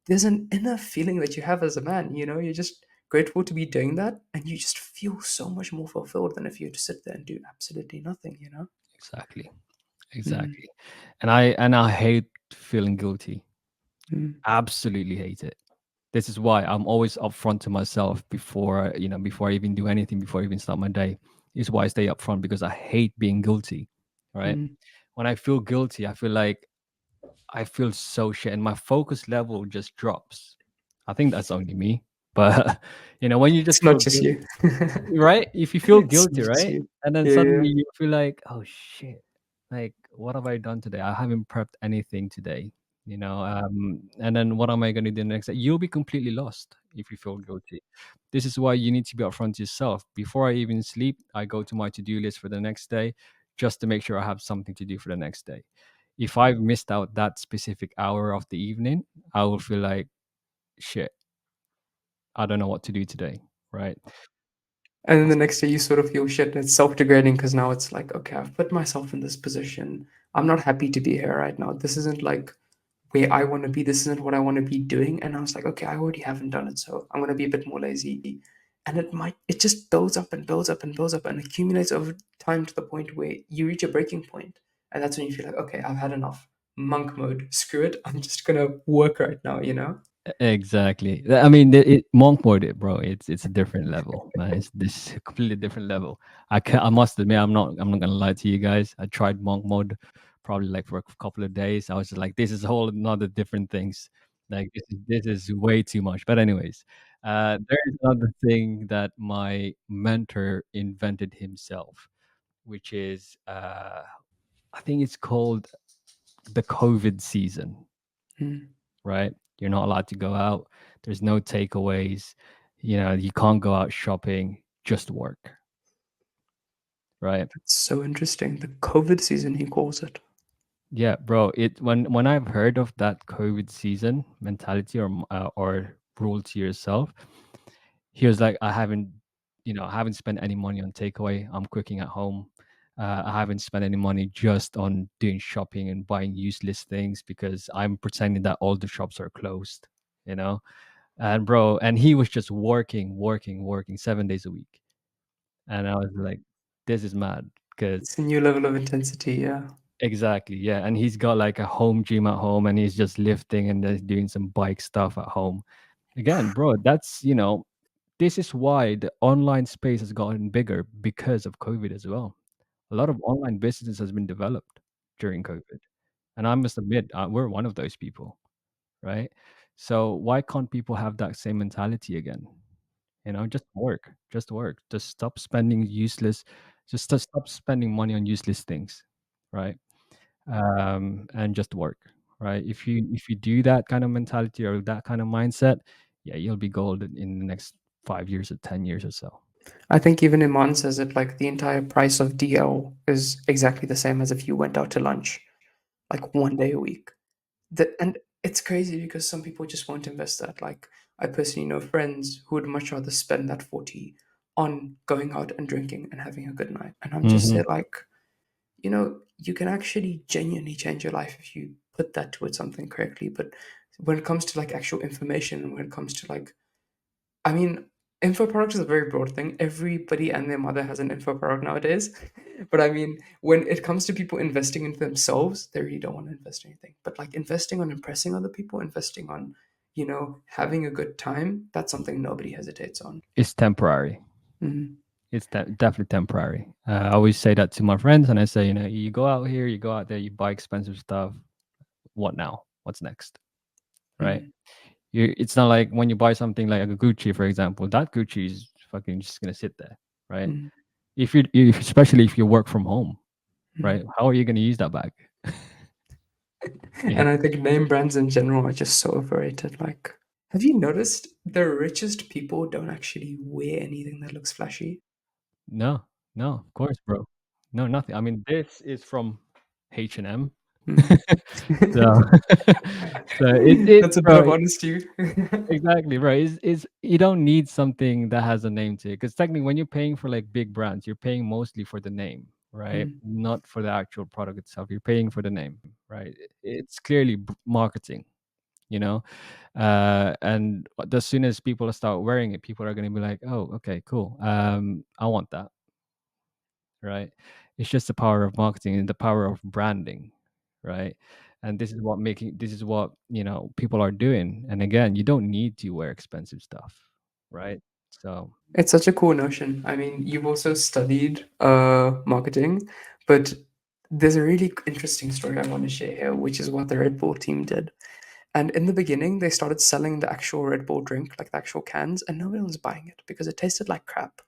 there's an inner feeling that you have as a man, you're just grateful to be doing that, and you just feel so much more fulfilled than if you had to sit there and do absolutely nothing. Exactly. Mm, Exactly. And I hate feeling guilty. mm, Absolutely hate it. This is why I'm always upfront to myself before I even do anything, before I even start my day. This is why I stay upfront because I hate being guilty. Right? mm. When I feel guilty, I feel like I feel so shit and my focus level just drops. I think that's only me. But when you just It's not feel just guilty, you. right? If you feel It's guilty, not just right? you. And then Yeah, yeah. suddenly you feel like, oh shit, like what have I done today? I haven't prepped anything today, and then what am I going to do next day? You'll be completely lost if you feel guilty. This is why you need to be upfront to yourself. Before I even sleep, I go to my to-do list for the next day just to make sure I have something to do for the next day. If I've missed out that specific hour of the evening, I will feel like shit. I don't know what to do today, right? And then the next day you sort of feel shit and it's self-degrading because now it's like, okay, I've put myself in this position. I'm not happy to be here right now. This isn't like where I want to be. This isn't what I want to be doing. And I was like, okay, I already haven't done it. So I'm going to be a bit more lazy. And it just builds up and builds up and builds up and accumulates over time to the point where you reach a breaking point. And that's when you feel like, okay, I've had enough. Monk mode. Screw it. I'm just going to work right now? Exactly. I mean, monk mode, bro. It's a different level, man. It's this completely different level. I must admit, I'm not gonna lie to you guys. I tried monk mode probably like for a couple of days. I was just like, this is a whole another different things. Like this is way too much. But anyways, there is another thing that my mentor invented himself, which is I think it's called the COVID season, Mm. right? You're not allowed to go out. There's no takeaways. You can't go out shopping, just work, right? It's so interesting. The COVID season, he calls it. Yeah, bro. It when I've heard of that COVID season mentality or rule to yourself, he was like, I haven't spent any money on takeaway. I'm cooking at home. I haven't spent any money just on doing shopping and buying useless things because I'm pretending that all the shops are closed. You know, and bro, and he was just working, working, working 7 days a week, and I was like, this is mad because It's a new level of intensity, yeah. exactly, yeah. And he's got like a home gym at home and he's just lifting and then doing some bike stuff at home. Again, bro, this is why the online space has gotten bigger because of COVID as well. A lot of online business has been developed during COVID. And I must admit, we're one of those people, right? So why can't people have that same mentality again? Just work, just work. Just stop spending useless, just to stop spending money on useless things, right? And just work, right? If you do that kind of mentality or that kind of mindset, yeah, you'll be golden in the next 5 years or 10 years or so. I think even Iman says it like the entire price of DL is exactly the same as if you went out to lunch, like 1 day a week. And it's crazy because some people just won't invest that. Like I personally know friends who would much rather spend that 40 on going out and drinking and having a good night. And I'm just Hmm. there like, you can actually genuinely change your life if you put that towards something correctly. But when it comes to like actual information and when it comes to like, I mean, info product is a very broad thing. Everybody and their mother has an info product nowadays. But I mean, when it comes to people investing into themselves, they really don't want to invest in anything. But like investing on impressing other people, investing on, having a good time, that's something nobody hesitates on. It's temporary. Mhm. It's definitely temporary. I always say that to my friends, and I say, you go out here, you go out there, you buy expensive stuff. What now? What's next? Right? Mhm. It's not like when you buy something like a Gucci, for example, that Gucci is fucking just gonna sit there, right? Mhm. Especially if you work from home, right? Mhm. How are you gonna use that bag? Yeah. And I think name brands in general are just so overrated. Like, have you noticed the richest people don't actually wear anything that looks flashy? No, no, of course, bro. No, nothing. I mean, this is from H&M. Mm. So, so it's That's a bit bro. of honesty. Exactly, right. Is you don't need something that has a name to it because technically, when you're paying for like big brands, you're paying mostly for the name, right? Mm. Not for the actual product itself. You're paying for the name, right? It's clearly marketing, you know. And as soon as people start wearing it, people are going to be like, "Oh, okay, cool. I want that." Right? It's just the power of marketing and the power of branding, right? And this is what people are doing. And again, you don't need to wear expensive stuff, right? So It's such a cool notion. I mean, you've also studied marketing, but there's a really interesting story I want to share here, which is what the Red Bull team did. And in the beginning, they started selling the actual Red Bull drink, like the actual cans, and nobody was buying it because it tasted like crap.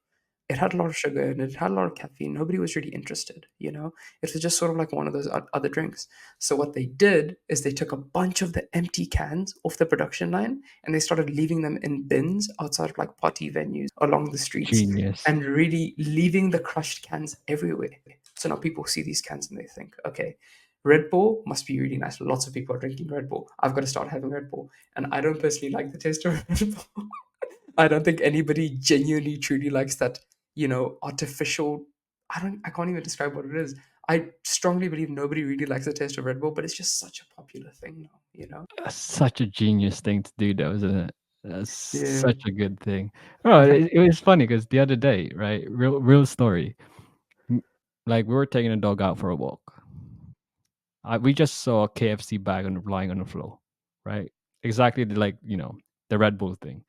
It had a lot of sugar and it had a lot of caffeine. Nobody was really interested. It was just sort of like one of those other drinks. So what they did is they took a bunch of the empty cans off the production line and they started leaving them in bins outside of like party venues along the streets genius. and really leaving the crushed cans everywhere. So now people see these cans and they think, okay, Red Bull must be really nice. Lots of people are drinking Red Bull. I've got to start having Red Bull. And I don't personally like the taste of Red Bull. I don't think anybody genuinely truly likes that, artificial. I can't even describe what it is. I strongly believe nobody really likes the taste of Red Bull, but it's just such a popular thing now. That's such a genius thing to do, though, isn't it? That's Yeah. such a good thing. Oh, Yeah. it was funny because the other day, right? Real story. Like we were taking a dog out for a walk. We just saw a KFC bag lying on the floor, right? Exactly like the Red Bull thing,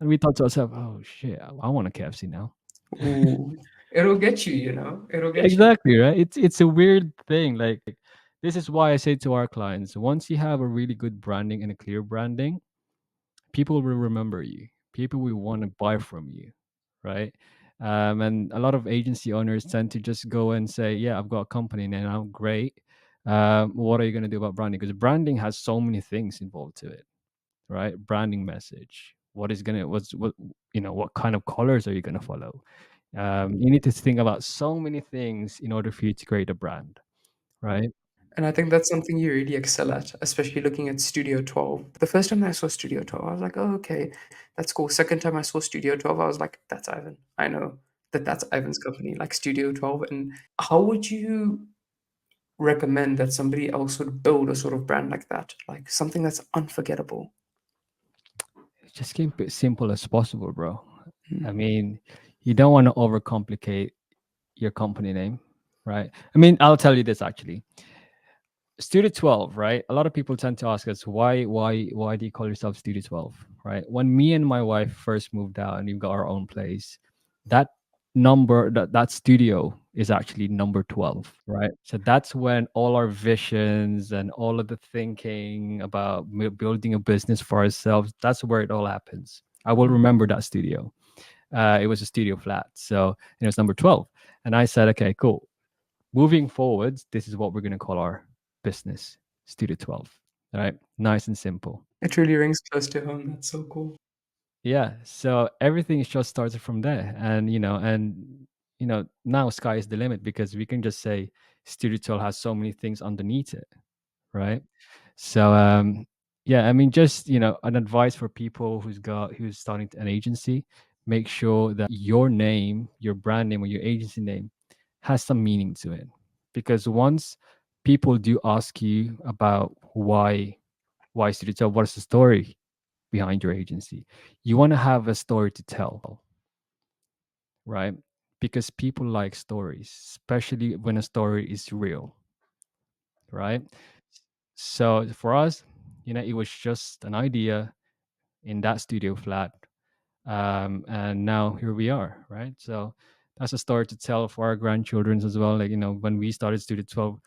and we thought to ourselves, "Oh shit, I want a KFC now." Ooh. It'll get you. It'll get you. Exactly, right? It's a weird thing. Like This is why I say to our clients, once you have a really good branding and a clear branding, people will remember you. People will want to buy from you, right? And a lot of agency owners tend to just go and say, "Yeah, I've got a company now. Great. What are you going to do about branding?" Because branding has so many things involved to it, right? Branding message. What what kind of colors are you gonna follow? You need to think about so many things in order for you to create a brand, right? And I think that's something you really excel at, especially looking at Studio 12. The first time I saw Studio 12, I was like, oh, okay, that's cool. Second time I saw Studio 12, I was like, that's Ivan. I know that that's Ivan's company, like Studio 12. And how would you recommend that somebody else would build a sort of brand like that? Like something that's unforgettable? Just keep it simple as possible, bro. I Mm. mean, you don't want to overcomplicate your company name, right? I mean, I'll tell you this actually. Studio 12, right? A lot of people tend to ask us why do you call yourself Studio 12, right? When me and my wife first moved out and we got our own place, that that studio is actually number 12, right? So that's when all our visions and all of the thinking about building a business for ourselves, that's where it all happens. I will remember that studio. It was a studio flat, so it was number 12. And I said, okay, cool, moving forwards, this is what we're going to call our business, Studio 12. All right. Nice and simple. It really rings close to home. That's so cool. Yeah. So everything is just started from there. Now sky is the limit because we can just say Studio 12 has so many things underneath it. Right. So, yeah, I mean, just, an advice for people who's starting an agency, make sure that your name, your brand name or your agency name has some meaning to it. Because once people do ask you about why Studio 12, what's the story behind your agency, you want to have a story to tell, right? Because people like stories, especially when a story is real, right? So for us, it was just an idea in that studio flat, and now here we are, right? So that's a story to tell for our grandchildren as well. Like, when we started Studio 12,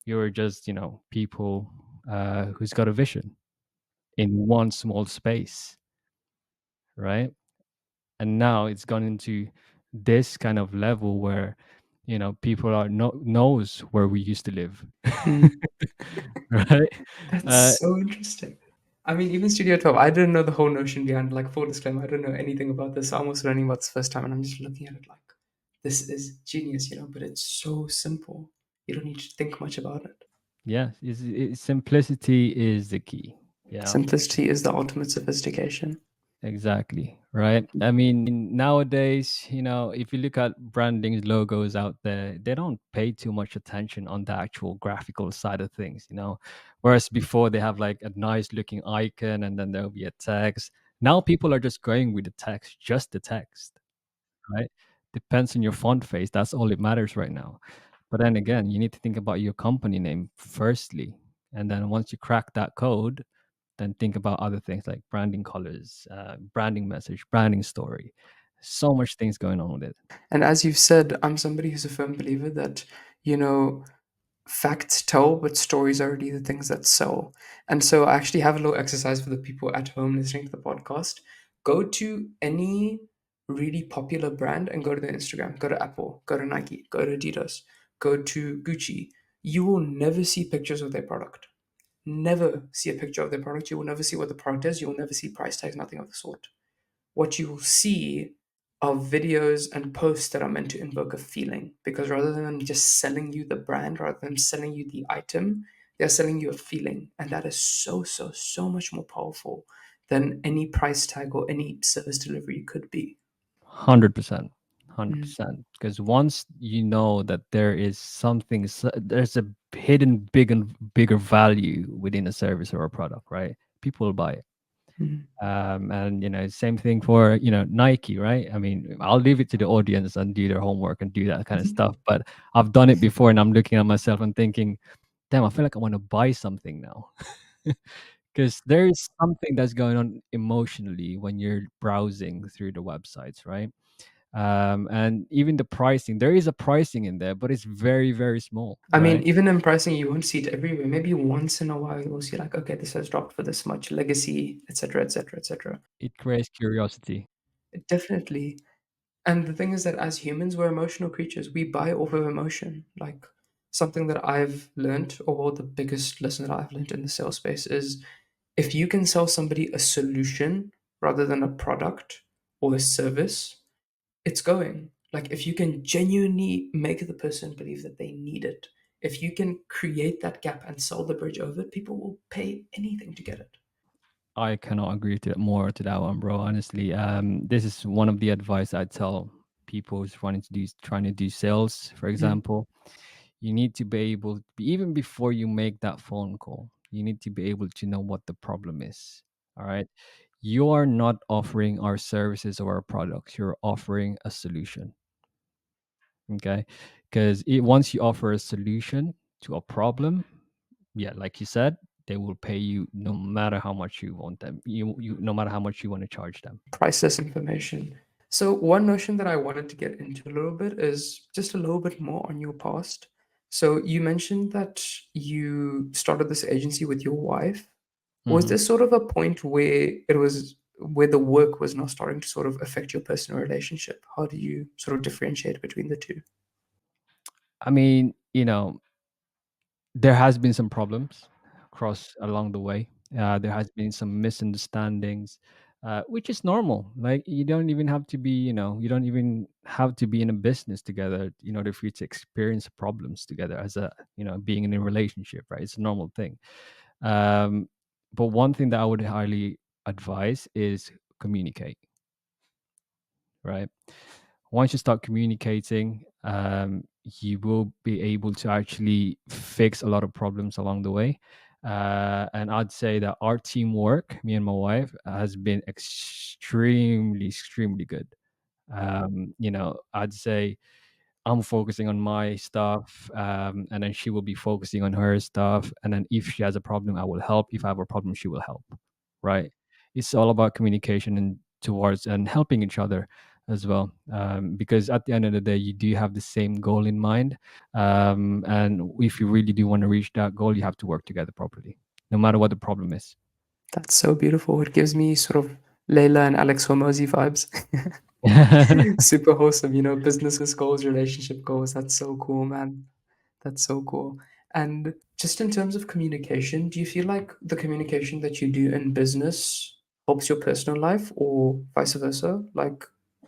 we were just, people who's got a vision in one small space, right? And now it's gone into this kind of level where, people are knows where we used to live, Mm. right? Uh, That's so interesting. I mean, even Studio 12, I didn't know the whole notion behind, like, full disclaimer, I don't know anything about this. I'm also learning about this first time, and I'm just looking at it like, this is genius, but it's so simple. You don't need to think much about it. yeah, simplicity is the key. Yeah. Simplicity is the ultimate sophistication. Exactly. Right. I mean, nowadays, if you look at brandings, logos out there, they don't pay too much attention on the actual graphical side of things. Whereas before they have like a nice looking icon and then there'll be a text. Now people are just going with the text, just the text, right? Depends on your font face. That's all it matters right now. But then again, you need to think about your company name firstly. And then once you crack that code, then think about other things like branding colors, branding message, branding story. So much things going on with it. And as you've said, I'm somebody who's a firm believer that, you know, facts tell, but stories are really the things that sell. And so I actually have a little exercise for the people at home listening to the podcast. Go to any really popular brand and go to their Instagram. Go to Apple, go to Nike, go to Adidas, go to Gucci. You will never see pictures of their product. Never see a picture of their product. You will never see what the product is. You will never see price tags, nothing of the sort. What you will see are videos and posts that are meant to invoke a feeling, because rather than them just selling you the brand, rather than selling you the item, they're selling you a feeling. And that is so, so, so much more powerful than any price tag or any service delivery could be. 100%. Mm, 100%. Because once you know that there is something, there's a hidden big and bigger value within a service or a product, right? People will buy it. mm, And same thing for Nike, right? I mean, I'll leave it to the audience and do their homework and do that kind of stuff. But I've done it before, and I'm looking at myself and thinking, damn, I feel like I want to buy something now. Because there is something that's going on emotionally when you're browsing through the websites, right? And even the pricing, there is a pricing in there, but it's very, very small, I mean, right? even in pricing, you won't see it everywhere. Maybe once in a while, you'll see like, okay, this has dropped for this much legacy, etc., etc., etc. It creates curiosity. Definitely. And the thing is that as humans, we're emotional creatures. We buy off of emotion. Like something that I've learned, or well, the biggest lesson that I've learned in the sales space is if you can sell somebody a solution rather than a product or a service, it's going. Like if you can genuinely make the person believe that they need it, if you can create that gap and sell the bridge over it, people will pay anything to get it. I cannot agree to more to that one, bro. Honestly, this is one of the advice I tell people who's trying to do sales, for Mm. example. You need to be able, even before you make that phone call, you need to be able to know what the problem is. All right. You are not offering our services or our products, you're offering a solution. Okay. Because once you offer a solution to a problem, yeah, like you said, they will pay you no matter how much you want them. You no matter how much you want to charge them. Priceless information. So, one notion that I wanted to get into a little bit is just a little bit more on your past. So, you mentioned that you started this agency with your wife. Was Hmm. there sort of a point where where the work was now starting to sort of affect your personal relationship? How do you sort of differentiate between the two? I mean, there has been some problems across along the way. There has been some misunderstandings, which is normal. Like you don't even have to be, you don't even have to be in a business together in order for you to experience problems together as being in a relationship, right? It's a normal thing. Um, but one thing that I would highly advise is communicate, right? Once you start communicating, you will be able to actually fix a lot of problems along the way. And I'd say that our teamwork, me and my wife, has been extremely, extremely good. I'd say I'm focusing on my stuff, and then she will be focusing on her stuff. And then if she has a problem, I will help. If I have a problem, she will help. Right? It's all about communication and towards and helping each other as well. Because at the end of the day, you do have the same goal in mind. And if you really do want to reach that goal, you have to work together properly, no matter what the problem is. That's so beautiful. It gives me sort of Layla and Alex Hormozy vibes. Super wholesome, business goals, relationship goals. That's so cool, man. That's so cool. And just in terms of communication, do you feel like the communication that you do in business helps your personal life or vice versa? Like,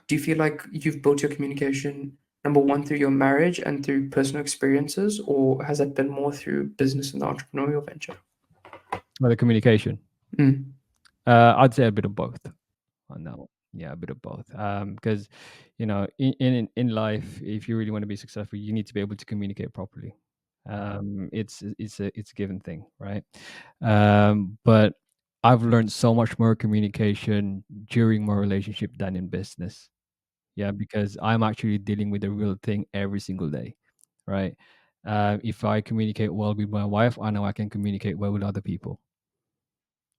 do you feel like you've built your communication, number one, through your marriage and through personal experiences, or has that been more through business and the entrepreneurial venture? Well, the communication. Mm, I'd say a bit of both. On that one. Yeah, a bit of both. Because in life, if you really want to be successful, you need to be able to communicate properly. It's a given thing, right? But I've learned so much more communication during my relationship than in business. Yeah, because I'm actually dealing with a real thing every single day, right? If I communicate well with my wife, I know I can communicate well with other people.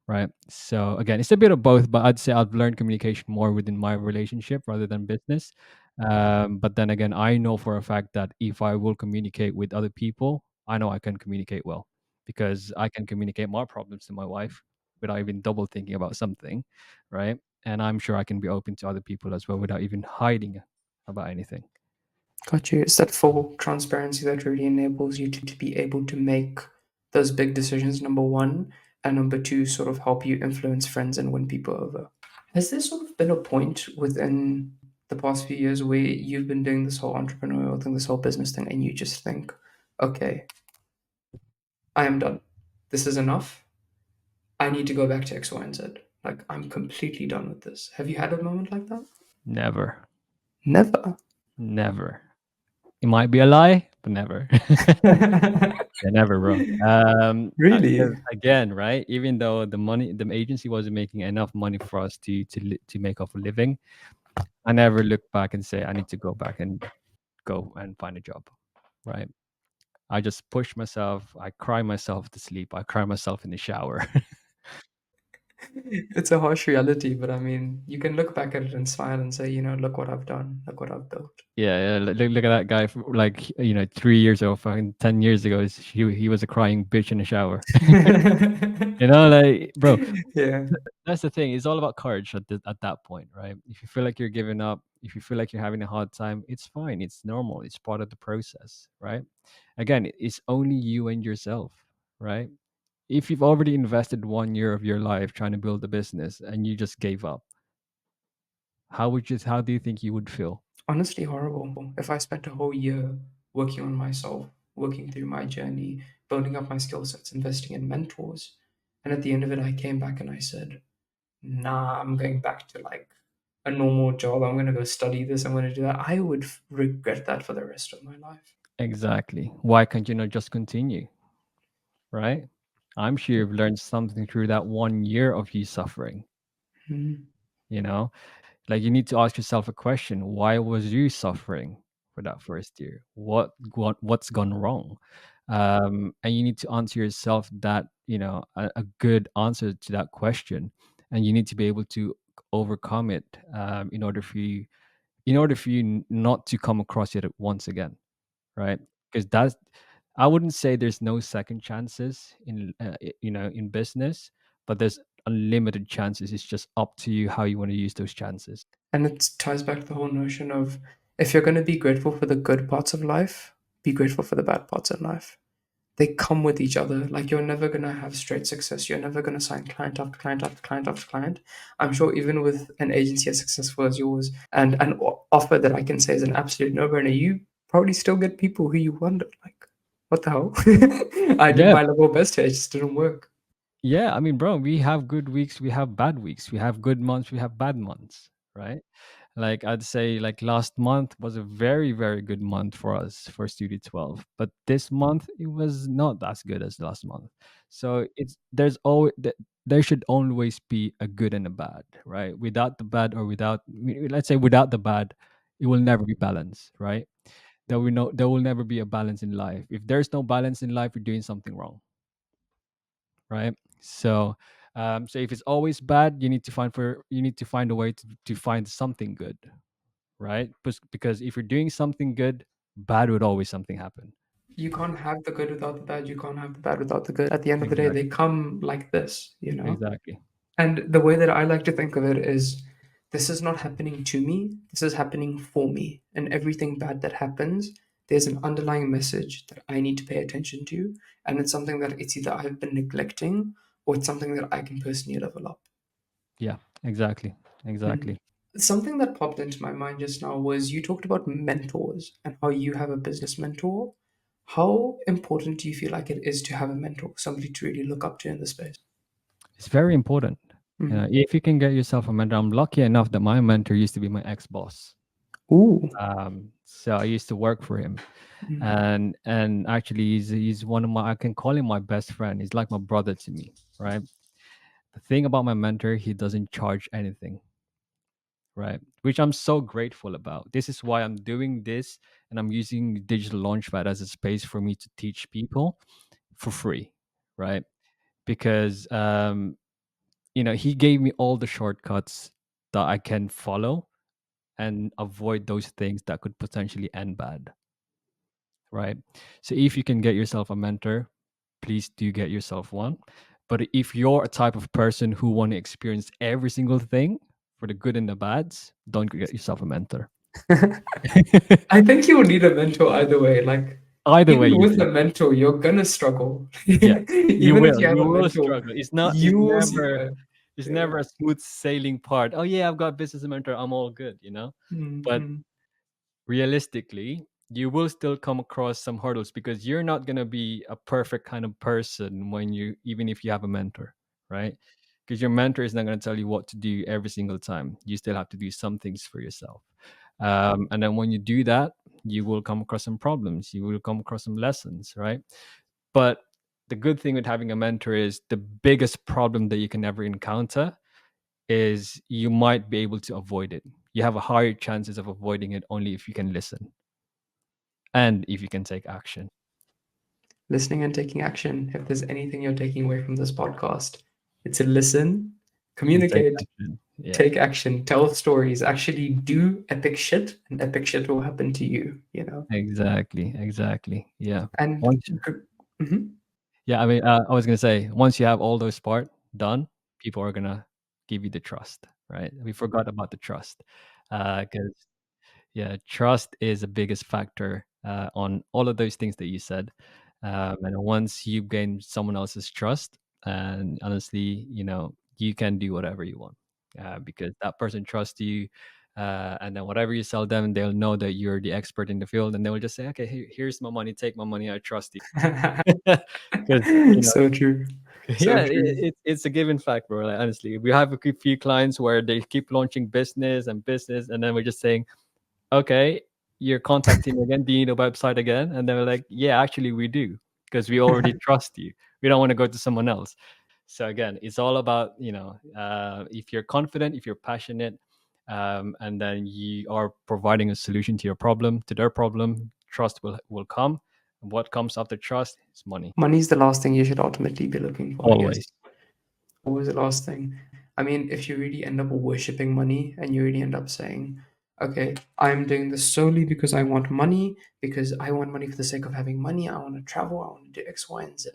Right. So again, it's a bit of both, but I'd say I've learned communication more within my relationship rather than business. But then again, I know for a fact that if I will communicate with other people, I know I can communicate well because I can communicate my problems to my wife without even double thinking about something. Right. And I'm sure I can be open to other people as well without even hiding about anything. got you. It's that full transparency that really enables you to be able to make those big decisions, number one, and number two, sort of help you influence friends and win people over. Has there sort of been a point within the past few years where you've been doing this whole entrepreneurial thing, this whole business thing, and you just think, okay, I am done. This is enough. I need to go back to X, Y, and Z. Like, I'm completely done with this. Have you had a moment like that? Never, Never. never. It might be a lie, but never. Yeah, never, bro. Because Really? again, right? Even though the agency wasn't making enough money for us to make off a living, I never look back and say I need to go back and go and find a job, right? I just push myself. I cry myself to sleep. I cry myself in the shower. It's a harsh reality, but I mean, you can look back at it and smile and say, look what I've done, look what I've built. Yeah, yeah. Look at that guy. Like 3 years ago, fucking 10 years ago, he was a crying bitch in the shower. Like, bro, Yeah. that's the thing. It's all about courage at that point, right? If you feel like you're giving up, if you feel like you're having a hard time, it's fine. It's normal. It's part of the process, right? Again, it's only you and yourself, right? If you've already invested 1 year of your life trying to build a business and you just gave up, how do you think you would feel? Honestly, horrible. If I spent a whole year working on myself, working through my journey, building up my skill sets, investing in mentors, and at the end of it, I came back and I said, nah, I'm going back to like a normal job. I'm going to go study this. I'm going to do that. I would regret that for the rest of my life. Exactly. Why can't you not just continue, right? I'm sure you've learned something through that 1 year of you suffering, Mhm. you know? Like, you need to ask yourself a question. Why was you suffering for that first year? What's gone wrong? And you need to answer yourself that, a good answer to that question. And you need to be able to overcome it, in order for you not to come across it once again, right? Because that's I wouldn't say there's no second chances in business, but there's unlimited chances. It's just up to you how you want to use those chances. And it ties back to the whole notion of if you're going to be grateful for the good parts of life, be grateful for the bad parts in life. They come with each other. Like you're never gonna have straight success. You're never gonna sign client after client after client after client. I'm sure even with an agency as successful as yours and an offer that I can say is an absolute no-brainer, you probably still get people who you wonder like, what the hell? I did Yeah, my level best here, it just didn't work. yeah. I mean, bro, we have good weeks, we have bad weeks, we have good months, we have bad months, right? Like, I'd say, like, last month was a very, very good month for us for Studio 12, but this month it was not as good as last month. So there should always be a good and a bad, right? Without the bad, or let's say without the bad, it will never be balanced, right? There will never be a balance in life. If there's no balance in life, you're doing something wrong, right? So if it's always bad, you need to find a way to find something good, right? Because if you're doing something good, bad would always something happen. You can't have the good without the bad, you can't have the bad without the good. At the end of the day, they Exactly. come like this. Exactly. And the way that I like to think of it is this is not happening to me, this is happening for me. And everything bad that happens, there's an underlying message that I need to pay attention to. And it's something that it's either I've been neglecting or it's something that I can personally level up. Yeah. Exactly. Mhm. Exactly. Something that popped into my mind just now was you talked about mentors and how you have a business mentor. How important do you feel like it is to have a mentor, somebody to really look up to in the space? It's very important. Mhm. If you can get yourself a mentor, I'm lucky enough that my mentor used to be my ex-boss. Ooh. So I used to work for him, Mhm. and actually he's one of my, I can call him my best friend. He's like my brother to me, right? The thing about my mentor, he doesn't charge anything, right? Which I'm so grateful about. This is why I'm doing this, and I'm using Digital Launchpad as a space for me to teach people for free, right? Because he gave me all the shortcuts that I can follow and avoid those things that could potentially end bad, right? So if you can get yourself a mentor, please do get yourself one. But if you're a type of person who want to experience every single thing for the good and the bads, don't get yourself a mentor. I think you will need a mentor either way. Like, Either way, even you with do. a mentor, you're gonna struggle. Yeah, you Even if will. you have You a will mentor, struggle. It's not. It's you will see. never. It's Yeah. never a smooth sailing part. Oh yeah, I've got a business mentor. I'm all good. But Mm-hmm. realistically, you will still come across some hurdles because you're not going to be a perfect kind of person even if you have a mentor, right? Because your mentor is not going to tell you what to do every single time. You still have to do some things for yourself. And then when you do that, you will come across some problems. You will come across some lessons, right? But the good thing with having a mentor is the biggest problem that you can ever encounter is you might be able to avoid it. You have a higher chances of avoiding it only if you can listen and if you can take action. Listening and taking action. If there's anything you're taking away from this podcast, it's a listen And take Communicate, action. Yeah, take action, tell stories, actually do epic shit, and epic shit will happen to you, you know? exactly, exactly. Yeah. And Once, mhm. yeah, I mean, I was gonna say, once you have all those part done, people are gonna give you the trust, right? We forgot about the trust, because yeah, trust is the biggest factor on all of those things that you said. And once you gain someone else's trust, and honestly, you can do whatever you want because that person trusts you. And then whatever you sell them, they'll know that you're the expert in the field, and they will just say, "Okay, here's my money. Take my money. I trust you." Because So true. So yeah, true. it's a given fact, bro. Like, honestly, we have a few clients where they keep launching business and business, and then we're just saying, okay, you're contacting me again. Do you need a website again? And they were like, yeah, actually, we do because we already trust you. We don't want to go to someone else. So again, it's all about if you're confident, if you're passionate, and then you are providing a solution to your problem, to their problem, trust will come. And what comes after trust is money. Money's the last thing you should ultimately be looking for, I guess. Always. Always the last thing. I mean, if you really end up worshipping money and you really end up saying, okay, I'm doing this solely because I want money, because I want money for the sake of having money, I want to travel, I want to do X, Y, and Z,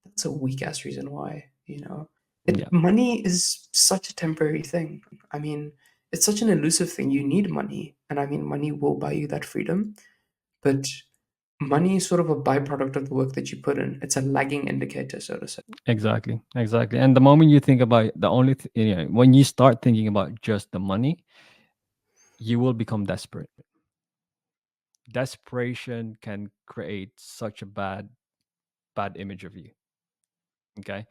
that's a weak ass reason why, you know. Yeah, Money is such a temporary thing. I mean, it's such an elusive thing. You need money. And I mean, money will buy you that freedom, but money is sort of a byproduct of the work that you put in. It's a lagging indicator, so to say. exactly, exactly. And the moment you think about the only, when you start thinking about just the money, you will become desperate. Desperation can create such a bad image of you. Okay,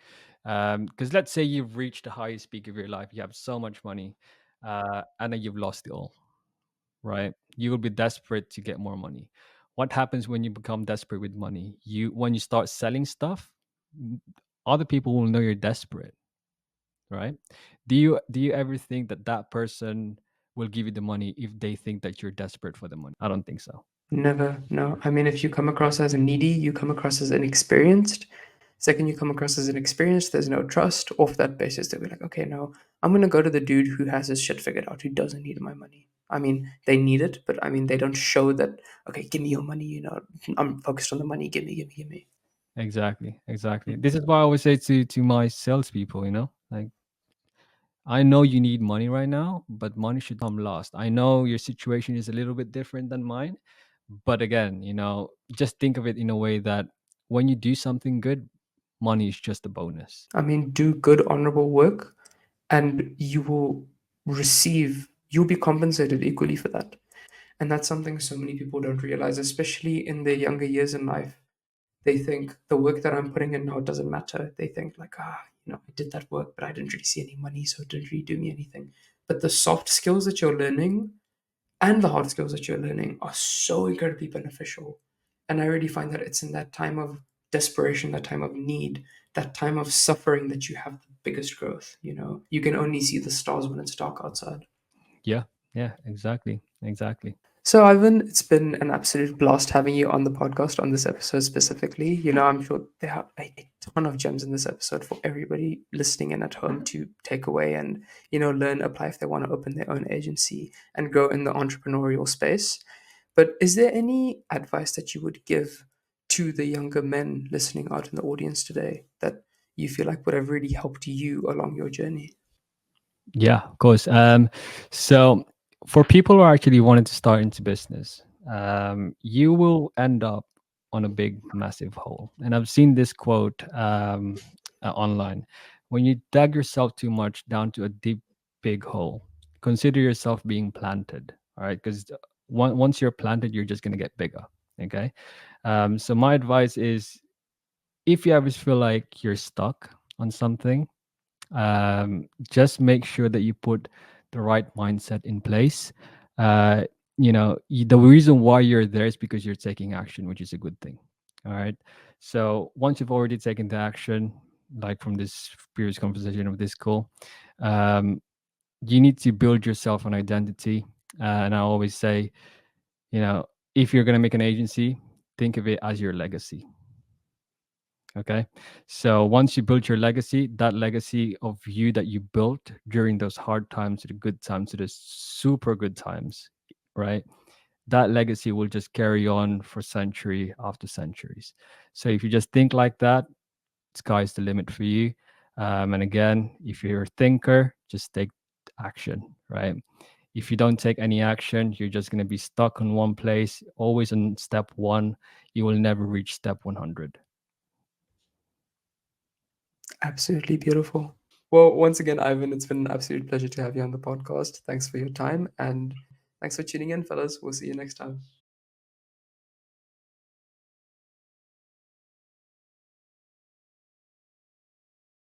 because let's say you've reached the highest peak of your life, you have so much money, and then you've lost it all, right? You will be desperate to get more money. What happens when you become desperate with money? When you start selling stuff, n- other people will know you're desperate, right? Do you ever think that that person will give you the money if they think that you're desperate for the money? I don't think so. Never, no. I mean, if you come across as needy, you come across as inexperienced. Second, you come across as inexperienced, there's no trust. Off that basis, they'll be like, okay, no, I'm gonna go to the dude who has his shit figured out, who doesn't need my money. I mean, they need it, but I mean, they don't show that, okay, give me your money, you know, I'm focused on the money, give me, give me, give me. Exactly, exactly. This is why I always say to my salespeople, like, I know you need money right now, but money should come last. I know your situation is a little bit different than mine, but again, just think of it in a way that when you do something good, money is just a bonus. I mean, do good, honorable work, and you'll be compensated equally for that. And that's something so many people don't realize, especially in their younger years in life. They think the work that I'm putting in now doesn't matter. They think like, I did that work, but I didn't really see any money, so it didn't really do me anything. But the soft skills that you're learning and the hard skills that you're learning are so incredibly beneficial. And I really find that it's in that time of desperation, that time of need, that time of suffering that you have the biggest growth. You know, you can only see the stars when it's dark outside. Yeah, yeah, exactly, exactly. So, Ivan, it's been an absolute blast having you on the podcast on this episode specifically. You know, I'm sure there are a ton of gems in this episode for everybody listening in at home to take away and, learn, apply if they want to open their own agency and grow in the entrepreneurial space. But is there any advice that you would give to the younger men listening out in the audience today that you feel like would have really helped you along your journey? Yeah, of course. So for people who actually wanted to start into business, you will end up on a big, massive hole. And I've seen this quote online: "When you dug yourself too much down to a deep, big hole, consider yourself being planted." All right, because once you're planted, you're just gonna get bigger. Okay. So my advice is, if you ever feel like you're stuck on something, just make sure that you put the right mindset in place. uh, the reason why you're there is because you're taking action, which is a good thing. All right, so once you've already taken the action, like from this previous conversation of this call, um, you need to build yourself an identity. And I always say, if you're going to make an agency, think of it as your legacy. Okay. So once you build your legacy, that legacy of you that you built during those hard times to the good times to the super good times, right? That legacy will just carry on for century after centuries. So if you just think like that, sky's the limit for you. And again, if you're a thinker, just take action, right? If you don't take any action, you're just going to be stuck in one place, always on step one. You will never reach step 100. Absolutely beautiful. Well, once again, Ivan, it's been an absolute pleasure to have you on the podcast. Thanks for your time and thanks for tuning in, fellas. We'll see you next time.